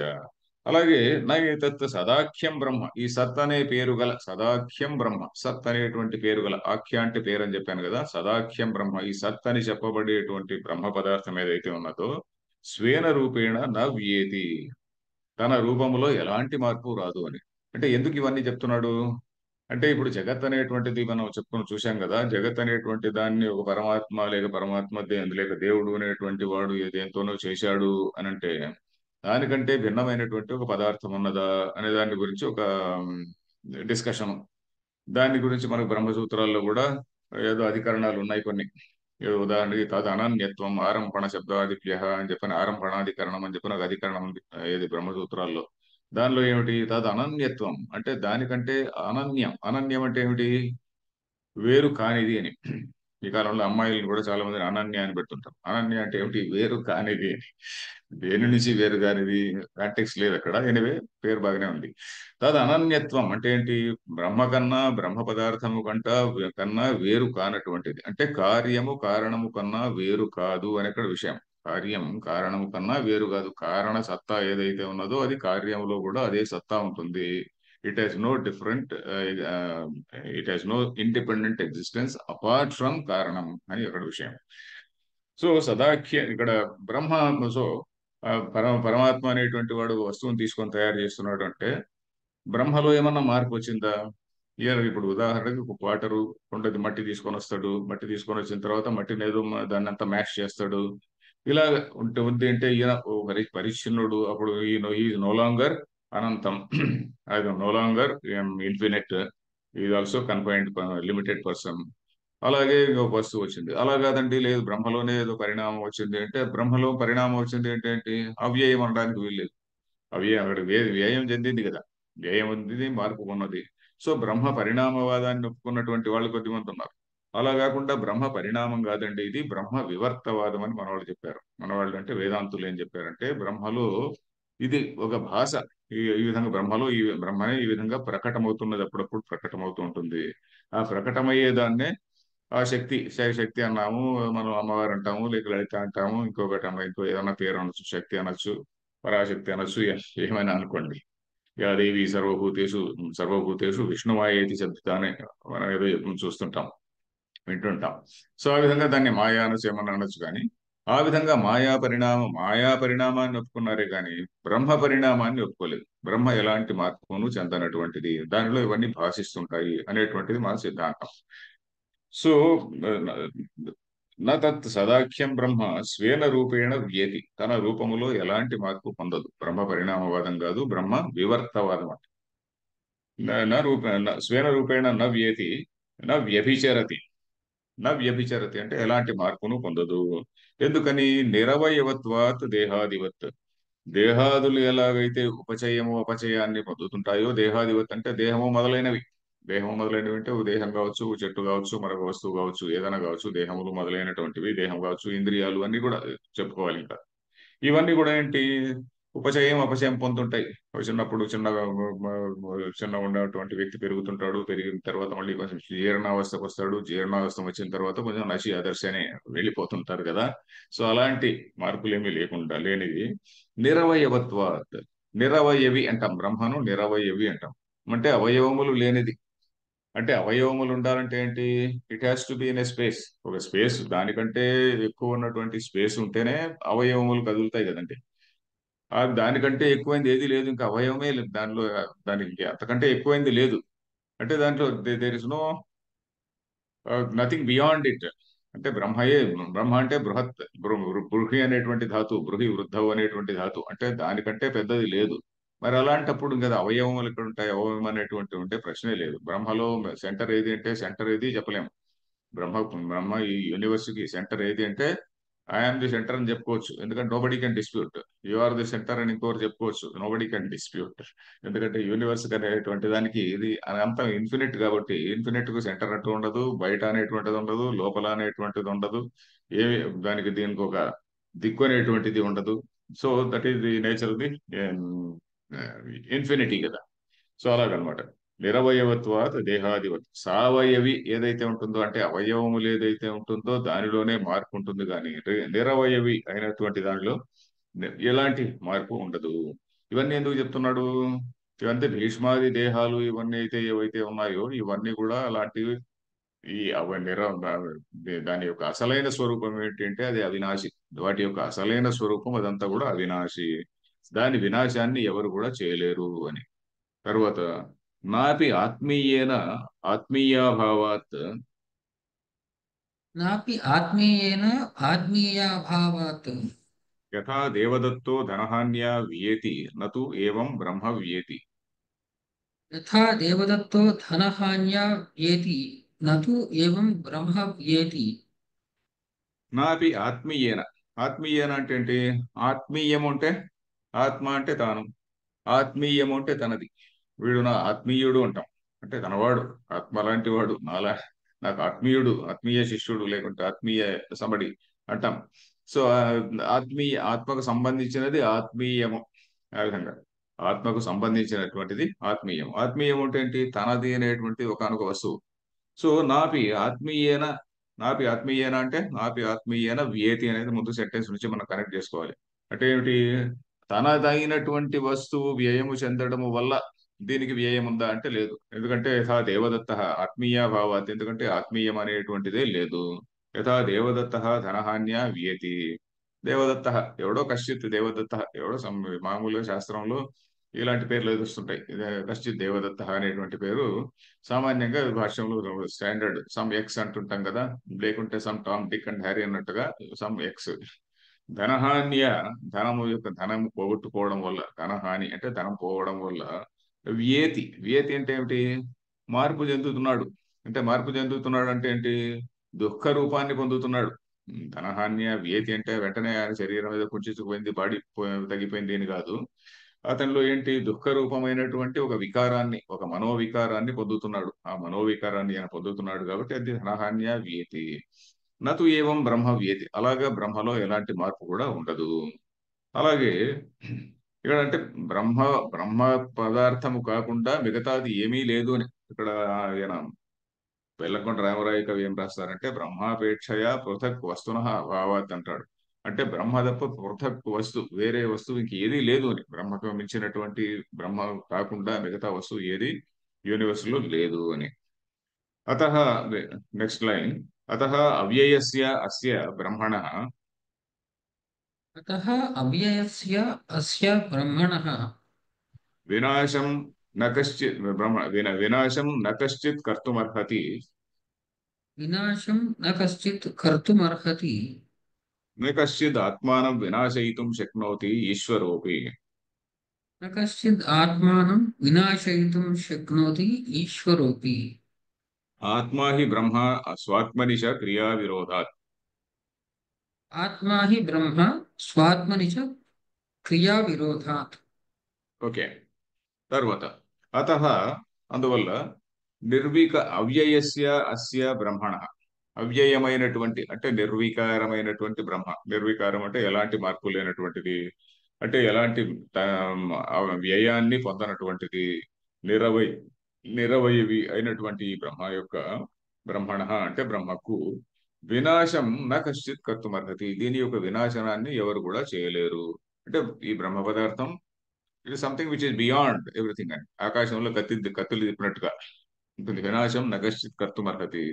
[SPEAKER 1] అలాగే నైతత్ సదాఖ్యం బ్రహ్మ, ఈ సత్ అనే పేరు గల సదాఖ్యం బ్రహ్మ, సత్ అనేటువంటి పేరు గల, ఆఖ్య అంటే పేరు అని చెప్పాను కదా, సదాఖ్యం బ్రహ్మ, ఈ సత్ అని చెప్పబడేటువంటి బ్రహ్మ పదార్థం ఏదైతే ఉన్నదో స్వేన రూపేణ న వ్యेति, తన రూపములో ఎలాంటి మార్పు రాదు అని. అంటే ఎందుకు ఇవన్నీ చెప్తున్నాడు అంటే, ఇప్పుడు జగత్ అనేటువంటిది మనం చూశాం కదా. జగత్ అనేటువంటి దాన్ని ఒక పరమాత్మ లేక లేక దేవుడు అనేటువంటి వాడు దేంతోనో చేశాడు అని అంటే, దానికంటే భిన్నమైనటువంటి ఒక పదార్థం ఉన్నదా అనే దాని గురించి ఒక డిస్కషన్. దాని గురించి మనకు బ్రహ్మసూత్రాల్లో కూడా ఏదో అధికరణాలు ఉన్నాయి కొన్ని. ఏదో ఉదాహరణకి తద్ అనన్యత్వం ఆరంభణ శబ్దాదిభ్య అని చెప్పని ఆరంభణాధికరణం అని చెప్పిన ఒక అధికరణం ఉంది ఏది బ్రహ్మసూత్రాల్లో. దానిలో ఏమిటి? తద్ అనన్యత్వం అంటే దానికంటే అనన్యం. అనన్యం అంటే ఏమిటి? వేరు కానిది అని. ఈ కాలంలో అమ్మాయిలు కూడా చాలా మంది అనన్య అని పెడుతుంటారు. అనన్య అంటే ఏమిటి? వేరు కానిది అని. దేని నుంచి వేరు కానిది? కాంటెక్స్ లేదు అక్కడ. ఎనివే, పేరు బాగానే ఉంది. తర్వాత అనన్యత్వం అంటే ఏంటి? బ్రహ్మ కన్నా, బ్రహ్మ పదార్థము కన్నా వేరు కానటువంటిది. అంటే కార్యము కారణము కన్నా వేరు కాదు అని ఇక్కడ విషయం. కార్యం కారణము కన్నా వేరు కాదు. కారణ సత్తా ఏదైతే ఉన్నదో అది కార్యంలో కూడా అదే సత్తా ఉంటుంది. It has no different, it has no independent existence apart from కారణం అని అక్కడ విషయం. సో సదాఖ్య ఇక్కడ బ్రహ్మ. సో పరమాత్మ అనేటువంటి వాడు వస్తువుని తీసుకొని తయారు చేస్తున్నాడు అంటే బ్రహ్మలో ఏమన్నా మార్పు వచ్చిందా? ఇప్పుడు ఉదాహరణకి ఒక వాటరు ఉండదు, మట్టి తీసుకొని వస్తాడు. మట్టి తీసుకొని వచ్చిన తర్వాత మట్టిని ఏదో దాన్ని అంతా మ్యాష్ చేస్తాడు. ఇలా ఉంది అంటే ఈయన ఓ పరిచ్ఛిన్నుడు. అప్పుడు ఈ నో లాంగర్ అనంతం, అది no longer infinite, is also confined limited person. అలాగే ఇంకొక వస్తువు వచ్చింది. అలా కాదండి, లేదు బ్రహ్మలోనే ఏదో పరిణామం వచ్చింది అంటే బ్రహ్మలో పరిణామం వచ్చింది ఏంటంటే అవ్యయం అనడానికి వీల్లేదు. అవ్యయం అక్కడ వ్యయం చెందింది కదా. వ్యయం ఉంది, మార్పు ఉన్నది. సో బ్రహ్మ పరిణామవాదాన్ని ఒప్పుకున్నటువంటి వాళ్ళు కొద్దిమంది ఉన్నారు. అలా కాకుండా బ్రహ్మ పరిణామం కాదండి, ఇది బ్రహ్మ వివర్తవాదం అని మనవాళ్ళు చెప్పారు. మనవాళ్ళు అంటే వేదాంతులు ఏం చెప్పారంటే బ్రహ్మలో ఇది ఒక భాష. ఈ విధంగా బ్రహ్మనే ఈ విధంగా ప్రకటమవుతున్నది, అప్పుడప్పుడు ప్రకటమవుతూ ఉంటుంది. ఆ ప్రకటమయ్యేదాన్నే ఆ శక్తి అన్నాము. మనం అమ్మవారు అంటాము, లేక లలిత అంటాము, ఇంకొకటి ఇంకో ఏదైనా పేరు అనొచ్చు, శక్తి అనొచ్చు, పరాశక్తి అనొచ్చు, ఏమైనా అనుకోండి. యా దేవి సర్వభూతేషు విష్ణుమాయేతి శబ్దత అని మనం ఏదో చూస్తుంటాం, వింటుంటాం. సో ఆ విధంగా దాన్ని మాయా అనొచ్చు, ఏమన్నా అనొచ్చు. కానీ ఆ విధంగా మాయా పరిణామాన్ని ఒప్పుకున్నారే కానీ బ్రహ్మ పరిణామాన్ని ఒప్పుకోలేదు. బ్రహ్మ ఎలాంటి మార్పును చెందనటువంటిది, దానిలో ఇవన్నీ భాషిస్తుంటాయి అనేటువంటిది మా సిద్ధాంతం. సో తత్ సదాఖ్యం బ్రహ్మ స్వేన రూపేణ వ్యతి, తన రూపములో ఎలాంటి మార్పు పొందదు. బ్రహ్మ పరిణామవాదం కాదు, బ్రహ్మ వివర్తవాదం అంట. స్వేన రూపేణ న వ్యతి, న వ్యభిచరతి. న వ్యభిచరతి అంటే ఎలాంటి మార్పును పొందదు. ఎందుకని? నిరవయవత్వాత్ దేహాదివత్. దేహాదులు ఎలాగైతే ఉపచయము అపచయాన్ని పొందుతుంటాయో, దేహాదివత్ అంటే దేహము మొదలైనవి. దేహము మొదలైనవి అంటే ఓ దేహం కావచ్చు, ఓ చెట్టు కావచ్చు, మరొక వస్తువు కావచ్చు, ఏదైనా కావచ్చు. దేహములు మొదలైనటువంటివి, దేహం కావచ్చు, ఇంద్రియాలు అన్ని కూడా చెప్పుకోవాలి. ఇంకా ఇవన్నీ కూడా ఏంటి? ఉపచయం అపచయం పొందుతుంటాయి. చిన్నప్పుడు చిన్న ఉన్నటువంటి వ్యక్తి పెరుగుతుంటాడు. పెరిగిన తర్వాత మళ్ళీ కొంచెం జీర్ణావస్థకు వస్తాడు. జీర్ణావస్థ వచ్చిన తర్వాత కొంచెం నసి ఆదర్శనే వెళ్ళిపోతుంటారు కదా. సో అలాంటి మార్పులు ఏమీ లేకుండా లేనిది నిరవయవత్వాత్. నిరవయవి అంటాం, బ్రహ్మను నిరవయవి అంటాం. అంటే అవయవములు లేనిది. అంటే అవయవములు ఉండాలంటే ఏంటి? It has to be in a space. ఒక స్పేస్, దానికంటే ఎక్కువ ఉన్నటువంటి స్పేస్ ఉంటేనే అవయవములు కదులుతాయి కదండి. దానికంటే ఎక్కువైంది ఏది లేదు, ఇంకా అవయవమే లేదు దానిలో. దానికి అంతకంటే ఎక్కువైంది లేదు. అంటే దాంట్లో there is no nothing beyond it. అంటే బ్రహ్మయే. బ్రహ్మ అంటే బృహత్. బృహి అనేటువంటి ధాతు, బృహి వృద్ధవు అనేటువంటి ధాతు, అంటే దానికంటే పెద్దది లేదు. మరి అలాంటప్పుడు ఇంకా అవయవములు ఎక్కడ ఉంటాయి? అవయవం అనేటువంటి ఉంటే ప్రశ్నే లేదు. బ్రహ్మలో సెంటర్ ఏది అంటే సెంటర్ ఏది చెప్పలేము. బ్రహ్మ ఈ యూనివర్స్ కి సెంటర్ ఏది అంటే ఐఆమ్ ది సెంటర్ అని చెప్పుకోవచ్చు. ఎందుకంటే nobody can dispute. You are the centre అని ఇంకోరు చెప్పుకోవచ్చు. Nobody can dispute. ఎందుకంటే యూనివర్స్ అనేటువంటి దానికి ఇది అంతా ఇన్ఫినిట్ కాబట్టి, ఇన్ఫినిట్ కు సెంటర్ అంటూ ఉండదు, బయట అనేటువంటిది ఉండదు, లోపల అనేటువంటిది ఉండదు. ఏమి దీనికి ఒక దిక్కు అనేటువంటిది ఉండదు. So that is the nature the infinity కదా. సో అలాగనమాట. నిరవయవత్వాత్ దేహాదివత్. సావయవి ఏదైతే ఉంటుందో అంటే అవయవములు ఏదైతే ఉంటుందో దానిలోనే మార్పు ఉంటుంది. కానీ నిరవయవి అయినటువంటి దానిలో ఎలాంటి మార్పు ఉండదు. ఇవన్నీ ఎందుకు చెప్తున్నాడు? ఇవంతా భీష్మాది దేహాలు ఇవన్నీ అయితే ఏవైతే ఉన్నాయో ఇవన్నీ కూడా అలాంటివి. ఈ అవ నిర దాని యొక్క అసలైన స్వరూపం ఏంటంటే అది అవినాశి. వాటి యొక్క అసలైన స్వరూపం అదంతా కూడా అవినాశి. దాని వినాశాన్ని ఎవరు కూడా చేయలేరు అని. తర్వాత నాపి ఆత్మీయాభావాత్
[SPEAKER 2] నాపి ఆత్మీయేన ఆత్మీయాభావాత్
[SPEAKER 1] యథా దేవదత్తో ధనహాన్యా వియేతి నతు ఏవం బ్రహ్మ వియేతి.
[SPEAKER 2] యథా దేవదత్తో ధనహాన్యా వ్యेति न तु एवं ब्रह्म व्येति.
[SPEAKER 1] నాపి ఆత్మీయేన. ఆత్మీయేన అంటే ఏంటి? ఆత్మీయం అంటే ఆత్మ అంటే తాను, ఆత్మీయం అంటే తనది. వీడు నా ఆత్మీయుడు అంటాం. అంటే తనవాడు, ఆత్మ లాంటి వాడు, నాలా నాకు ఆత్మీయుడు, ఆత్మీయ శిష్యుడు లేకుంటే ఆత్మీయ సంబడి అంటాం. సో ఆత్మకు సంబంధించినది ఆత్మీయము. ఆ విధంగా ఆత్మకు సంబంధించినటువంటిది ఆత్మీయం. ఆత్మీయం అంటే ఏంటి? తనది అనేటువంటి ఒకానొక వస్తువు. సో నాపి ఆత్మీయేన అంటే నాపి ఆత్మీయేన వ్యేతి అనేది ముందు సెంటెన్స్ నుంచి మనం కనెక్ట్ చేసుకోవాలి. అంటే ఏమిటి? తనదైనటువంటి వస్తువు వ్యయము చెందడము వల్ల దీనికి వ్యయం ఉందా అంటే లేదు. ఎందుకంటే యథా దేవదత్త ఆత్మీయ భావాత్, ఎందుకంటే ఆత్మీయం అనేటువంటిదే లేదు. యథా దేవదత్త ధనహాన్య వ్యేతి. దేవదత్త ఎవడో కశ్చిత్ దేవదత్త ఎవడో మామూలుగా శాస్త్రంలో ఇలాంటి పేర్లు ఎదురుస్తుంటాయి. కశ్చిత్ దేవదత్త అనేటువంటి పేరు సామాన్యంగా భాష్యంలో స్టాండర్డ్ సమ్ ఎక్స్ అంటుంటాం కదా, లేకుంటే some Tom Dick and Harry అన్నట్టుగా సమ్ ఎక్స్. ధనహాన్య, ధనము యొక్క ధనం పోగొట్టుకోవడం వల్ల, ధనహాని అంటే ధనం పోవడం వల్ల వ్యతి. వ్యతి అంటే ఏమిటి? మార్పు చెందుతున్నాడు. అంటే మార్పు చెందుతున్నాడు అంటే ఏంటి? దుఃఖ రూపాన్ని పొందుతున్నాడు. ధనహాన్య వ్యతి అంటే వెంటనే ఆయన శరీరం మీద కుంచుకుపోయింది, బాడీ తగ్గిపోయింది అని కాదు. అతనిలో ఏంటి? దుఃఖ రూపమైనటువంటి ఒక వికారాన్ని, ఒక మనోవికారాన్ని పొందుతున్నాడు. ఆ మనోవికారాన్ని ఆయన పొందుతున్నాడు కాబట్టి అది ధనహాన్య వ్యతి. నతు ఏవం బ్రహ్మ వ్యతి. అలాగా బ్రహ్మలో ఎలాంటి మార్పు కూడా ఉండదు. అలాగే ఇక్కడ అంటే బ్రహ్మ బ్రహ్మ పదార్థము కాకుండా మిగతాది ఏమీ లేదు అని ఇక్కడ ఆయన వెల్లకొండ రామరాయ కవి ఏం రాస్తారంటే బ్రహ్మాపేక్షయ పృథక్ వస్తున అభావాత్ అంటాడు. అంటే బ్రహ్మ తప్ప పృథక్ వస్తు, వేరే వస్తువు ఇంక ఏదీ లేదు అని. బ్రహ్మకు మించినటువంటి, బ్రహ్మ కాకుండా మిగతా వస్తువు ఏది యూనివర్స్ లో లేదు అని. అతః నెక్స్ట్ లైన్, అతః అవ్యయస్య అస్య బ్రహ్మణః
[SPEAKER 2] अतः अव्ययस्य अस्य ब्रह्मणः
[SPEAKER 1] వినాశం న కశ్చిత్ వినాశం న కశ్చిత్ కర్తుమర్హతి.
[SPEAKER 2] विनाशं न कश्चित् कर्तुमर्हति।
[SPEAKER 1] న కశ్చిద్ ఆత్మానం వినాశయితుం శక్నోతి ఈశ్వరోపి.
[SPEAKER 2] न कश्चित् आत्मानं विनाशयितुं शक्नोति ईश्वरोऽपि।
[SPEAKER 1] ఆత్మా హి బ్రహ్మ స్వాత్మని చ క్రియా విరోధాత్.
[SPEAKER 2] आत्मा हि ब्रह्म स्वात्मनि च क्रियाविरोधात्।
[SPEAKER 1] ఓకే. తర్వాత అతః, అందువల్ల అవ్యయస్య అస్య బ్రహ్మణ, అవ్యయమైనటువంటి అంటే నిర్వికారమైనటువంటి బ్రహ్మ. నిర్వికారం అంటే ఎలాంటి మార్పు లేనటువంటిది, అంటే ఎలాంటి వ్యయాన్ని పొందనటువంటిది, నిరవై నిరవయవి అయినటువంటి ఈ బ్రహ్మ యొక్క, బ్రహ్మణ అంటే బ్రహ్మకు వినాశం న కశ్చిత్ కర్తుమర్హతి. దీని యొక్క వినాశనాన్ని ఎవరు కూడా చేయలేరు. అంటే ఈ బ్రహ్మ పదార్థం it is something which is beyond everything అని. ఆకాశంలో కత్తులు తిప్పినట్టుగా ఉంటుంది. వినాశం నకశ్చిత్ కర్తుమర్హతి.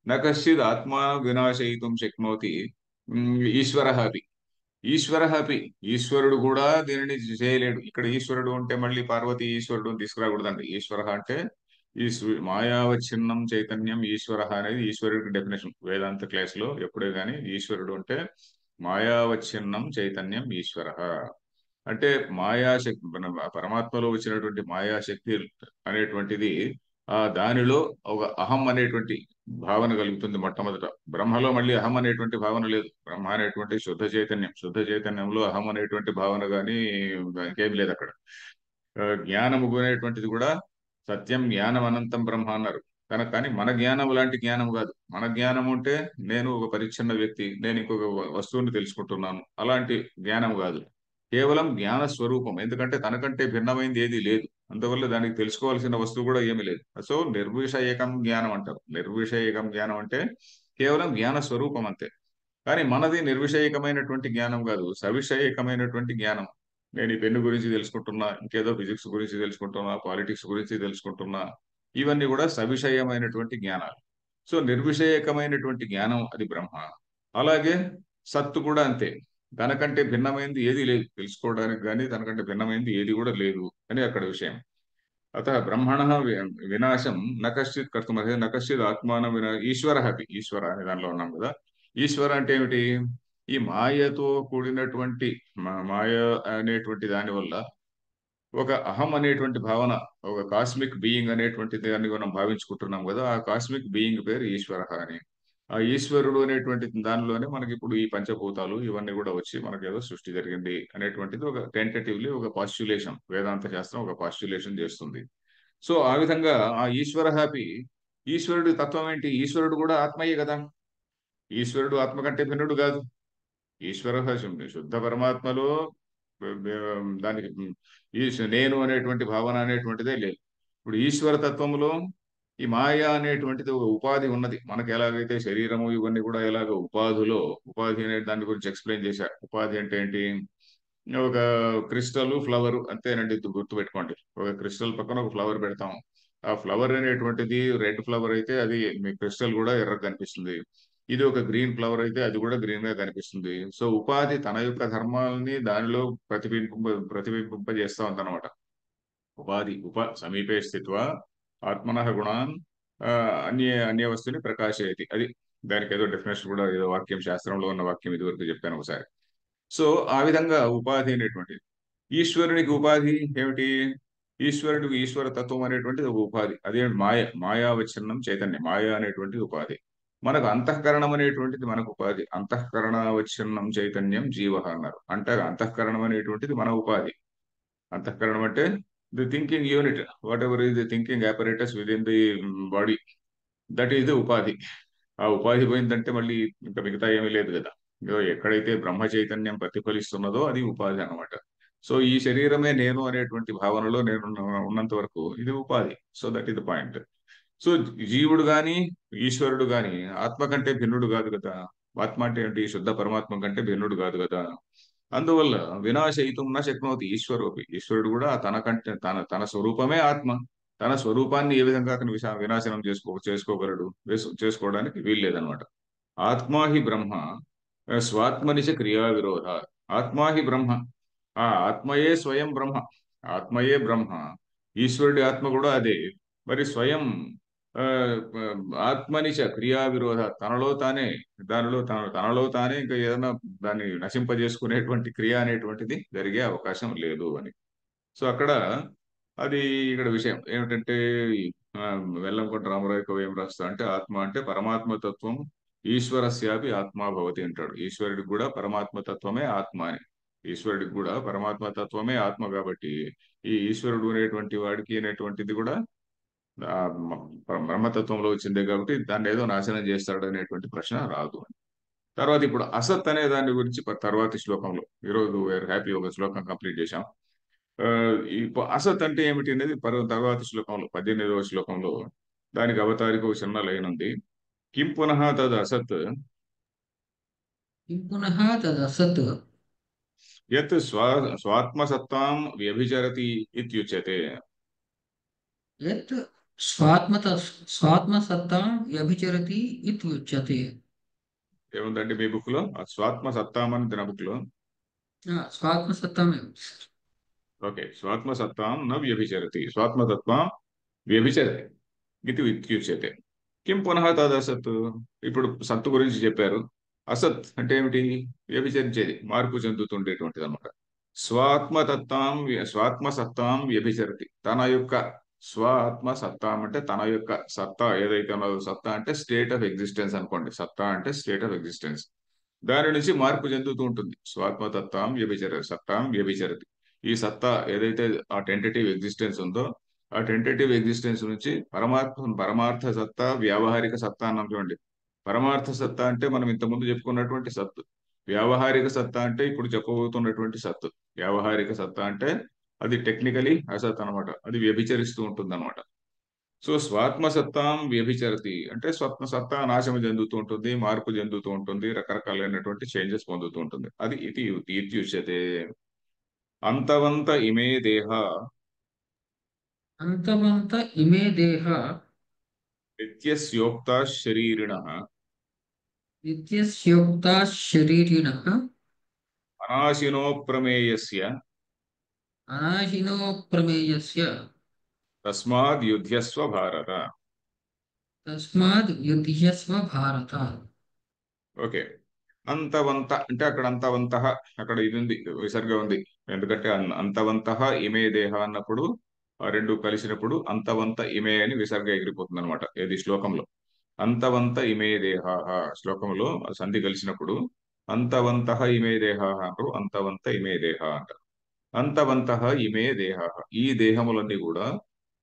[SPEAKER 1] నకశ్చిత్ ఆత్మా వినాశయితుం శక్నోతి ఈశ్వర అపి. ఈశ్వర అపి, ఈశ్వరుడు కూడా దీనిని చేయలేడు. ఇక్కడ ఈశ్వరుడు అంటే మళ్ళీ పార్వతీ ఈశ్వరుడు అని తీసుకురాకూడదండి. ఈశ్వర అంటే మాయావచ్ఛిన్నం చైతన్యం ఈశ్వర అనేది ఈశ్వరుడికి డెఫినేషన్. వేదాంత క్లాస్ లో ఎప్పుడే గాని ఈశ్వరుడు అంటే మాయావచ్ఛిన్నం చైతన్యం ఈశ్వర అంటే మాయాశక్తి, మన పరమాత్మలో వచ్చినటువంటి మాయాశక్తి అనేటువంటిది దానిలో ఒక అహం అనేటువంటి భావన కలుగుతుంది మొట్టమొదట. బ్రహ్మలో మళ్ళీ అహం అనేటువంటి భావన లేదు. బ్రహ్మ అనేటువంటి శుద్ధ చైతన్యం, శుద్ధ చైతన్యంలో అహం అనేటువంటి భావన కానీ ఇంకేమి లేదు అక్కడ. జ్ఞానము అనేటువంటిది కూడా సత్యం జ్ఞానం అనంతం బ్రహ్మ అన్నారు. కానీ మన జ్ఞానం లాంటి జ్ఞానం కాదు. మన జ్ఞానం అంటే నేను ఒక పరిచ్ఛిన్న వ్యక్తి, నేను ఇంకొక వస్తువుని తెలుసుకుంటున్నాను, అలాంటి జ్ఞానం కాదు. కేవలం జ్ఞాన స్వరూపం. ఎందుకంటే తనకంటే భిన్నమైంది ఏది లేదు, అందువల్ల దానికి తెలుసుకోవాల్సిన వస్తువు కూడా ఏమీ లేదు. సో నిర్విషయకం జ్ఞానం అంటారు. నిర్విషయకం జ్ఞానం అంటే కేవలం జ్ఞాన స్వరూపం అంతే. కానీ మనది నిర్విషయకమైనటువంటి జ్ఞానం కాదు, సవిషయకమైనటువంటి జ్ఞానం. నేను ఈ పెన్ను గురించి తెలుసుకుంటున్నా, ఇంకేదో ఫిజిక్స్ గురించి తెలుసుకుంటున్నా, పాలిటిక్స్ గురించి తెలుసుకుంటున్నా, ఇవన్నీ కూడా సవిషయమైనటువంటి జ్ఞానాలు. సో నిర్విషయకమైనటువంటి జ్ఞానం అది బ్రహ్మ. అలాగే సత్తు కూడా అంతే. తనకంటే భిన్నమైనది ఏది లేదు తెలుసుకోవడానికి, కానీ తనకంటే భిన్నమైనది ఏది కూడా లేదు అని అక్కడ విషయం. అత బ్రహ్మణ వినాశం నకశ్చిత్ కర్తుమర్హతి నకశ్చిత్ ఆత్మానం ఈశ్వర అపి. ఈశ్వర అనే దానిలో ఉన్నాం కదా. ఈశ్వర అంటే ఏమిటి? ఈ మాయతో కూడినటువంటి మాయ అనేటువంటి దాని వల్ల ఒక అహం అనేటువంటి భావన, ఒక కాస్మిక్ బీయింగ్ అనేటువంటి దాన్ని మనం భావించుకుంటున్నాం కదా. ఆ కాస్మిక్ బీయింగ్ పేరు ఈశ్వర అని. ఆ ఈశ్వరుడు అనేటువంటి దానిలోనే మనకి ఇప్పుడు ఈ పంచభూతాలు ఇవన్నీ కూడా వచ్చి మనకేదో సృష్టి జరిగింది అనేటువంటిది ఒక టెంటేటివ్లీ ఒక పాస్ట్యులేషన్. వేదాంత శాస్త్రం ఒక పాస్ట్యులేషన్ చేస్తుంది. సో ఆ విధంగా ఆ ఈశ్వర హ్యాపీ ఈశ్వరుడి తత్వం ఏంటి? ఈశ్వరుడు కూడా ఆత్మయే కదా. ఈశ్వరుడు ఆత్మ కంటే భిన్నుడు కాదు. ఈశ్వర శుద్ధ పరమాత్మలో దానికి నేను అనేటువంటి భావన అనేటువంటిదే లేదు. ఇప్పుడు ఈశ్వర తత్వములో ఈ మాయ అనేటువంటిది ఒక ఉపాధి ఉన్నది. మనకి ఎలాగైతే శరీరము ఇవన్నీ కూడా ఎలాగ ఉపాధిలో, ఉపాధి అనే దాని గురించి ఎక్స్ప్లెయిన్ చేశారు. ఉపాధి అంటే ఏంటి? ఒక క్రిస్టల్ ఫ్లవర్ అంతేనండి, గుర్తుపెట్టుకోండి. ఒక క్రిస్టల్ పక్కన ఒక ఫ్లవర్ పెడతాం. ఆ ఫ్లవర్ అనేటువంటిది రెడ్ ఫ్లవర్ అయితే అది మీ క్రిస్టల్ కూడా ఎర్రగా కనిపిస్తుంది. ఇది ఒక గ్రీన్ ఫ్లవర్ అయితే అది కూడా గ్రీన్ గా కనిపిస్తుంది. సో ఉపాధి తన యొక్క ధర్మాలని దానిలో ప్రతిబింబింపజేస్తా ఉందన్నమాట. ఉపాధి సమీపే స్థిత్వా ఆత్మనః గుణాన్ ఆ, అన్య వస్తుని ప్రకాశయతి. అది దానికి ఏదో డెఫినేషన్ కూడా, ఏదో వాక్యం శాస్త్రంలో ఉన్న వాక్యం ఇది వరకు చెప్పాను ఒకసారి. సో ఆ విధంగా ఉపాధి అనేటువంటిది. ఈశ్వరునికి ఉపాధి ఏమిటి? ఈశ్వరుడికి ఈశ్వర తత్వం అనేటువంటిది ఒక ఉపాధి. అదేంటి? మాయావచ్ఛిన్నం చైతన్యం. మాయ అనేటువంటిది ఉపాధి. మనకు అంతఃకరణం అనేటువంటిది మనకు ఉపాధి. అంతఃకరణావచ్ఛిన్నం చైతన్యం జీవ అన్నారు. అంటే అంతఃకరణం అనేటువంటిది మన ఉపాధి. అంతఃకరణం అంటే the thinking unit, what ever is the thinking apparatus with in the body, that is the ఉపాధి. ఆ ఉపాధి పోయిందంటే మళ్ళీ ఇంకా మిగతా ఏమీ లేదు కదా. ఇగో ఎక్కడైతే బ్రహ్మ చైతన్యం ప్రతిఫలిస్తున్నదో అది ఉపాధి అన్నమాట. సో ఈ శరీరమే నేను అనేటువంటి భావనలో నేను ఉన్నంత వరకు ఇది ఉపాధి. So that is the point. So జీవుడు గాని ఈశ్వరుడు గాని ఆత్మ కంటే భిన్నుడు కాదు కదా. ఆత్మ అంటే ఏంటి? శుద్ధ పరమాత్మ కంటే భిన్నుడు కాదు కదా. అందువల్ల వినాశయితుం న శక్నోతి ఈశ్వరోపి. ఈశ్వరుడు కూడా తన కంటే తన స్వరూపమే ఆత్మ. తన స్వరూపాన్ని ఏ విధంగా అతను వినాశనం చేసుకోగలడు? చేసుకోవడానికి వీల్లేదనమాట. ఆత్మా హి బ్రహ్మ స్వాత్మనిచ క్రియా విరోధ. ఆత్మా హి బ్రహ్మ, ఆ ఆత్మయే స్వయం బ్రహ్మ. ఆత్మయే బ్రహ్మ. ఈశ్వరుడి ఆత్మ కూడా అదే. మరి స్వయం ఆ, ఆ, ఆత్మనిచ క్రియా విరోధ, తనలో తానే, తనలో తానే ఇంకా ఏదైనా దాన్ని నశింపజేసుకునేటువంటి క్రియ అనేటువంటిది జరిగే అవకాశం లేదు అని. సో అక్కడ అది ఇక్కడ విషయం ఏమిటంటే, ఆ, వెల్లంకొండ రామరాయ కవి ఏం రాస్తా అంటే, ఆత్మ అంటే పరమాత్మ తత్వం ఈశ్వరస్యాపి ఆత్మా భవతి అంటాడు. ఈశ్వరుడికి కూడా పరమాత్మ తత్వమే ఆత్మ అని. ఈశ్వరుడికి కూడా పరమాత్మ తత్వమే ఆత్మ కాబట్టి ఈ ఈశ్వరుడు అనేటువంటి వాడికి అనేటువంటిది కూడా ఆ బ్రహ్మతత్వంలో వచ్చిందే కాబట్టి దాన్ని ఏదో నాశనం చేస్తాడు అనేటువంటి ప్రశ్న రాదు. తర్వాత ఇప్పుడు అసత్ అనే దాని గురించి తర్వాతి శ్లోకంలో, ఈరోజు వేర్ హ్యాపీ ఒక శ్లోకం కంప్లీట్ చేశాం. ఆ, ఈ అసత్ అంటే ఏమిటి అనేది తర్వాతి శ్లోకంలో 18వ శ్లోకంలో దానికి అవతారిక ఒక చిన్న లైన్ ఉంది. కిం పునః తద్ అసత్
[SPEAKER 2] किं पुनः तदसत्
[SPEAKER 1] యత్ స్వాత్మసత్తాం వ్యభిచరతి ఇత్యుచ్యతే.
[SPEAKER 2] यत् स्वात्मत स्वात्मसत्तां व्यभिचरति इत्युच्यते।
[SPEAKER 1] ఏముందండి మీ బుక్ లో? ఆ స్వాత్మ సత్తాం అని తన బుక్ లో.
[SPEAKER 2] स्वात्मसत्तामेव।
[SPEAKER 1] ఓకే, స్వాత్మ సత్తాం న వ్యభిచరతి, స్వాత్మతత్వం వ్యభిచరతి ఇది ఉచ్యతే. కిం పునః తదసత్. ఇప్పుడు సత్తు గురించి చెప్పారు. అసత్ అంటే ఏమిటి? వ్యభిచరించేది, మార్పు చెందుతుండేటువంటిది అనమాట. స్వాత్మ సత్తాం వ్యభిచరతి. తన యొక్క స్వ ఆత్మ సత్తాం అంటే తన యొక్క సత్తా ఏదైతే ఉన్నదో, సత్తా అంటే స్టేట్ ఆఫ్ ఎగ్జిస్టెన్స్ అనుకోండి. సత్తా అంటే స్టేట్ ఆఫ్ ఎగ్జిస్టెన్స్. దాని నుంచి మార్పు చెందుతూ ఉంటుంది. స్వాత్మతత్వం సత్తాం వ్యభిచరతి. ఈ సత్తా ఏదైతే ఆ టెంటేటివ్ ఎగ్జిస్టెన్స్ ఉందో, ఆ టెంటేటివ్ ఎగ్జిస్టెన్స్ నుంచి పరమార్థ సత్తా, వ్యావహారిక సత్తా అన్నాం చూడండి. పరమార్థ సత్తా అంటే మనం ఇంతకుముందు చెప్పుకున్నటువంటి సత్తు. వ్యావహారిక సత్తా అంటే ఇప్పుడు చెప్పబోతున్నటువంటి సత్తు. వ్యావహారిక సత్తా అంటే అది టెక్నికలీ అసత్ అనమాట. అది వ్యభిచరిస్తూ ఉంటుంది అనమాట. సో స్వాత్మసత్తాం వ్యభిచరతి అంటే స్వప్న సత్తా నాశనం చెందుతూ ఉంటుంది, మార్పు చెందుతూ ఉంటుంది, రకరకాలైనటువంటి చేంజెస్ పొందుతూ ఉంటుంది. అది ఇది ఇత్యుచ్యతే. అంతవంత ఇమే దేహ
[SPEAKER 2] अन्तवन्त इमे देहा
[SPEAKER 1] నిత్యస్యోక్త శరీరిణ
[SPEAKER 2] नित्यस्योक्ताः शरीरिणः
[SPEAKER 1] అనాశినో ప్రమేయస్య
[SPEAKER 2] अनाशिनो प्रमेयस्य
[SPEAKER 1] తస్మాద్ యుధ్యస్వ భారత.
[SPEAKER 2] तस्माद् युध्यस्व भारत।
[SPEAKER 1] ఓకే, అంతవంత అంటే అక్కడ అంతవంత, అక్కడ ఇది ఉంది, విసర్గ ఉంది. ఎందుకంటే అంతవంత ఇమే దేహ అన్నప్పుడు ఆ రెండు కలిసినప్పుడు అంతవంత ఇమే అని విసర్గ ఎగిరిపోతుంది అనమాట. ఏది శ్లోకంలో? అంతవంత ఇమే దేహ శ్లోకంలో ఆ సంధి కలిసినప్పుడు అంతవంత ఇమే దేహ అంటారు, అంతవంత ఇమే దేహ అంటారు. అంతవంత ఇమే దేహ, ఈ దేహములన్నీ కూడా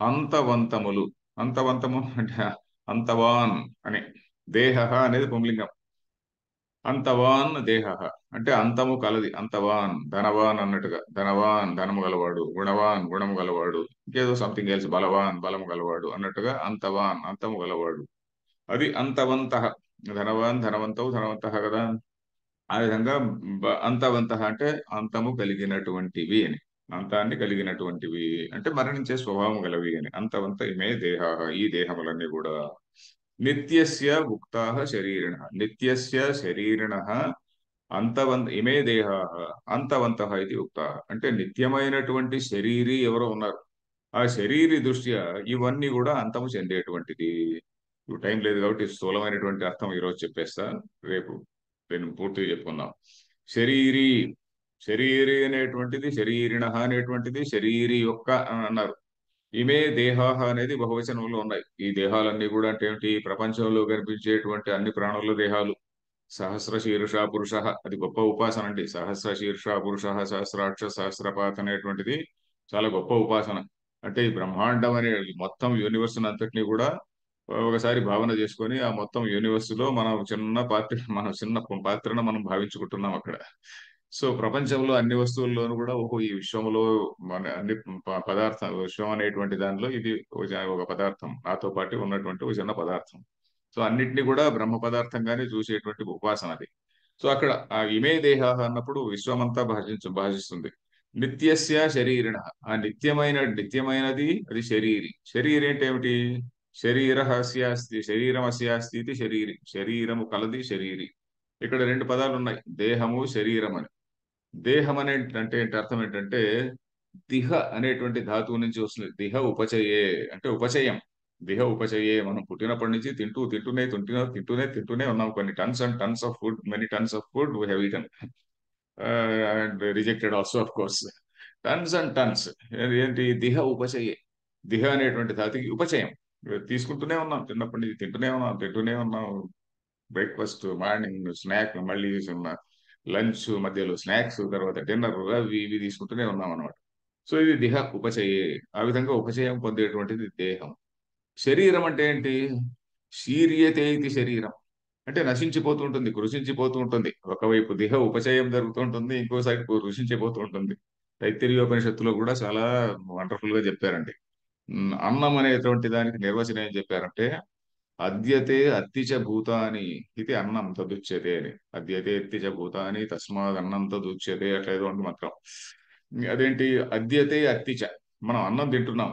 [SPEAKER 1] అంతవంతములు. అంతవంతము అంటే అంతవాన్ అని. దేహ అనేది పుంలింగం. అంతవాన్ దేహ అంటే అంతము కలది. అంతవాన్ ధనవాన్ అన్నట్టుగా, ధనవాన్ ధనము గలవాడు, గుణవాన్ గుణము గలవాడు, ఇంకేదో సంథింగ్ ఎల్స్, బలవాన్ బలము గలవాడు అన్నట్టుగా అంతవాన్ అంతము గలవాడు. అది అంతవంత. ధనవాన్ ధనవంతవు ధనవంత కదా. ఆ విధంగా అంతవంత అంటే అంతము కలిగినటువంటివి అని. అంతాన్ని కలిగినటువంటివి అంటే మరణించే స్వభావం గలవి అని. అంతవంత ఇమే దేహ, ఈ దేహములన్నీ కూడా. నిత్యస్య ఉక్తాః శరీరిణ, నిత్యస్య శరీరిణ అంతవంత ఇమే దేహ అంతవంత ఇది ఉక్తాః అంటే నిత్యమైనటువంటి శరీరి ఎవరో ఉన్నారు. ఆ శరీరి దృష్ట్యా ఇవన్నీ కూడా అంతము చెందేటువంటిది. ఇప్పుడు టైం లేదు కాబట్టి స్థూలమైనటువంటి అర్థం ఈరోజు చెప్పేస్తా. రేపు దీన్ని పూర్తిగా చెప్పుకుందాం. శరీరి, శరీరి అనేటువంటిది, శరీరిణ అనేటువంటిది శరీరి యొక్క అని అన్నారు. ఇమే దేహాహ అనేది బహువచనంలో ఉన్నాయి. ఈ దేహాలన్నీ కూడా అంటే ఏమిటి? ప్రపంచంలో కనిపించేటువంటి అన్ని ప్రాణుల దేహాలు. సహస్ర శీర్ష పురుష, అది గొప్ప ఉపాసన అండి. సహస్ర శీర్ష పురుష, సహస్రాక్ష సహస్రపాత్ అనేటువంటిది చాలా గొప్ప ఉపాసన. అంటే ఈ బ్రహ్మాండం అనే మొత్తం యూనివర్స్ అంతటినీ కూడా ఒకసారి భావన చేసుకొని ఆ మొత్తం యూనివర్స్ లో మనం చిన్న పాత్రను మనం భావించుకుంటున్నాం అక్కడ. సో ప్రపంచంలో అన్ని వస్తువుల్లోనూ కూడా ఓహో ఈ విశ్వంలో మన అన్ని పదార్థం, విశ్వం అనేటువంటి దానిలో ఇది ఒక పదార్థం, నాతో పాటు ఉన్నటువంటి ఒక చిన్న పదార్థం. సో అన్నిటిని కూడా బ్రహ్మ పదార్థంగానే చూసేటువంటి ఉపాసన అది. సో అక్కడ ఆ ఇమే దేహ అన్నప్పుడు విశ్వమంతా భాషిస్తుంది. నిత్యస్య శరీరిణ, ఆ నిత్యమైనది అది శరీరి. శరీరి అంటే ఏమిటి? శరీర హస్యాస్తి, శరీరం అస్యాస్తి ఇది శరీరి, శరీరము కలది శరీరి. ఇక్కడ రెండు పదాలు ఉన్నాయి, దేహము శరీరం అని. దేహం అనే అంటే ఏంటి? అర్థం ఏంటంటే దిహ అనేటువంటి ధాతువు నుంచి వస్తుంది. దిహ ఉపచయే అంటే ఉపచయం. దిహ ఉపచయే, మనం పుట్టినప్పటి నుంచి తింటూనే ఉన్నాం. కొన్ని tons and tons of food, many tons of food we have eaten and rejected also of course. Tons and tons. ఏంటి? దిహ ఉపచయే. దిహ అనేటువంటి ధాతుకి ఉపచయం. తీసుకుంటూనే ఉన్నాం, చిన్నప్పటి నుంచి తింటూనే ఉన్నాం. బ్రేక్ఫాస్ట్, మార్నింగ్ స్నాక్, మళ్ళీ లంచ్, మధ్యలో స్నాక్స్, తర్వాత డిన్నర్, అవి ఇవి తీసుకుంటూనే ఉన్నాం అనమాట. సో ఇది దిహ ఉపచయే. ఆ విధంగా ఉపచయం పొందేటువంటిది దేహం. శరీరం అంటే ఏంటి? శీర్యతే ఇది శరీరం అంటే నశించిపోతూ ఉంటుంది, కృషించిపోతూ ఉంటుంది. ఒకవైపు దిహ ఉపచయం జరుగుతూ ఉంటుంది, ఇంకో సైడ్ కృషించిపోతూ ఉంటుంది. తైత్తిరీయోపనిషత్తులో కూడా చాలా వండర్ఫుల్ గా చెప్పారండి. అన్నం అనేటువంటి దానికి నిర్వచనం ఏం చెప్పారంటే అద్యతే అత్తిచ భూతాని ఇది అన్నం తదుచ్యతే అని. అద్యతే అత్తిచ భూతాని తస్మాత్ అన్నం తదుచ్యతే అట్లా ఏదో ఉంది మంత్రం. అదేంటి? అద్యతే అత్తిచ, మనం అన్నం తింటున్నాం,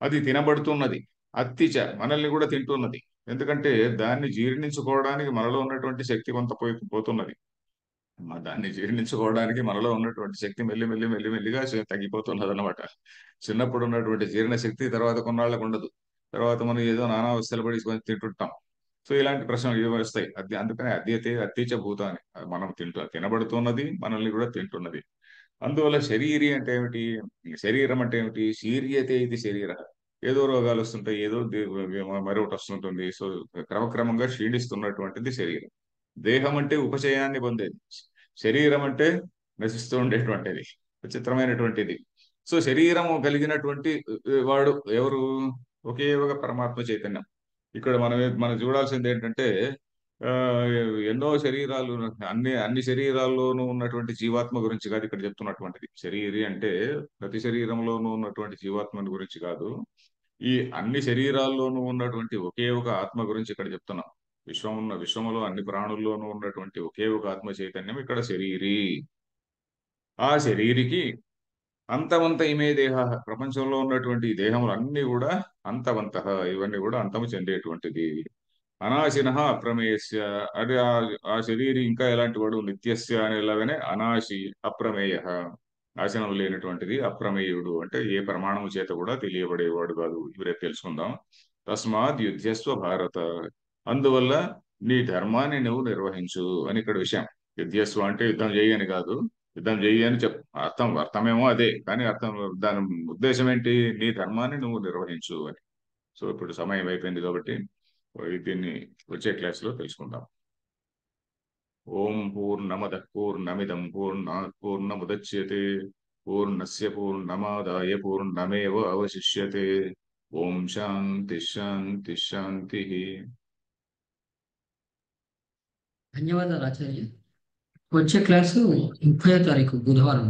[SPEAKER 1] అది తినబడుతున్నది. అత్తిచ మనల్ని కూడా తింటున్నది. ఎందుకంటే దాన్ని జీర్ణించుకోవడానికి మనలో ఉన్నటువంటి శక్తి కొంత పోతున్నది. దాన్ని జీర్ణించుకోవడానికి మనలో ఉన్నటువంటి శక్తి మెల్లిమెల్లిగా తగ్గిపోతున్నది అనమాట. చిన్నప్పుడు ఉన్నటువంటి జీర్ణ శక్తి తర్వాత కొన్నాళ్ళకు ఉండదు. తర్వాత మనం ఏదో నానా అవస్థలు పడి కొంచెం తింటుంటాం. సో ఇలాంటి ప్రశ్నలు ఇవి వస్తాయి. అందుకని అద్యతే అత్తిచ భూతాన్ని, అది మనం తినబడుతున్నది, మనల్ని కూడా తింటున్నది. అందువల్ల శరీరి అంటే ఏమిటి? శరీరం అంటే ఏమిటి? శీర్యతే ఇది శరీర. ఏదో రోగాలు వస్తుంటాయి, ఏదో మరొకటి వస్తుంటుంది. సో క్రమక్రమంగా క్షీణిస్తున్నటువంటిది శరీరం. దేహం అంటే ఉపచయాన్ని పొందేది, శరీరం అంటే నశిస్తూ ఉండేటువంటిది. విచిత్రమైనటువంటిది. సో శరీరము కలిగినటువంటి వాడు ఎవరు? ఒకే ఒక పరమాత్మ చైతన్యం. ఇక్కడ మనం చూడాల్సింది ఏంటంటే ఆ, ఎన్నో శరీరాలు, అన్ని శరీరాల్లోనూ ఉన్నటువంటి జీవాత్మ గురించి కాదు ఇక్కడ చెప్తున్నటువంటిది. శరీరి అంటే ప్రతి శరీరంలోనూ ఉన్నటువంటి జీవాత్మని గురించి కాదు, ఈ అన్ని శరీరాల్లోనూ ఉన్నటువంటి ఒకే ఒక ఆత్మ గురించి ఇక్కడ చెప్తున్నాం. విశ్వములో అన్ని ప్రాణుల్లోనూ ఉన్నటువంటి ఒకే ఒక ఆత్మ చైతన్యం ఇక్కడ శరీరి. ఆ శరీరికి అంతవంత ఇమే దేహ, ప్రపంచంలో ఉన్నటువంటి ఈ దేహములు అన్ని కూడా అంతవంత, ఇవన్నీ కూడా అంతము చెందేటువంటిది. అనాశిన అప్రమేయస్య, అది ఆ శరీరి ఇంకా ఎలాంటి వాడు? నిత్యస్య అనేలాగానే అనాశి అప్రమేయ, నాశనం లేనటువంటిది, అప్రమేయుడు అంటే ఏ ప్రమాణము చేత కూడా తెలియబడేవాడు కాదు. ఇవి రేపు తెలుసుకుందాం. తస్మాత్ యుద్ధస్వ భారత, అందువల్ల నీ ధర్మాన్ని నువ్వు నిర్వహించు అని ఇక్కడ విషయం. యుద్ధస్వ అంటే యుద్ధం చేయని కాదు, యుద్ధం చెయ్యి అని అర్థమేమో అదే, కానీ దాని ఉద్దేశం ఏంటి? నీ ధర్మాన్ని నువ్వు నిర్వహించు అని. సో ఇప్పుడు సమయం అయిపోయింది కాబట్టి దీన్ని వచ్చే క్లాస్ లో తెలుసుకుందాం. ఓం పూర్ణమద పూర్ణమిదం పూర్ణాత్ పూర్ణముదచ్యతే పూర్ణస్య పూర్ణమాదాయ పూర్ణమేవ అవశిష్యతే. ఓం శాంతి శాంతి శాంతి.
[SPEAKER 2] ధన్యవాదాలు ఆచార్య. వచ్చే క్లాసు 30వ తారీఖు బుధవారం.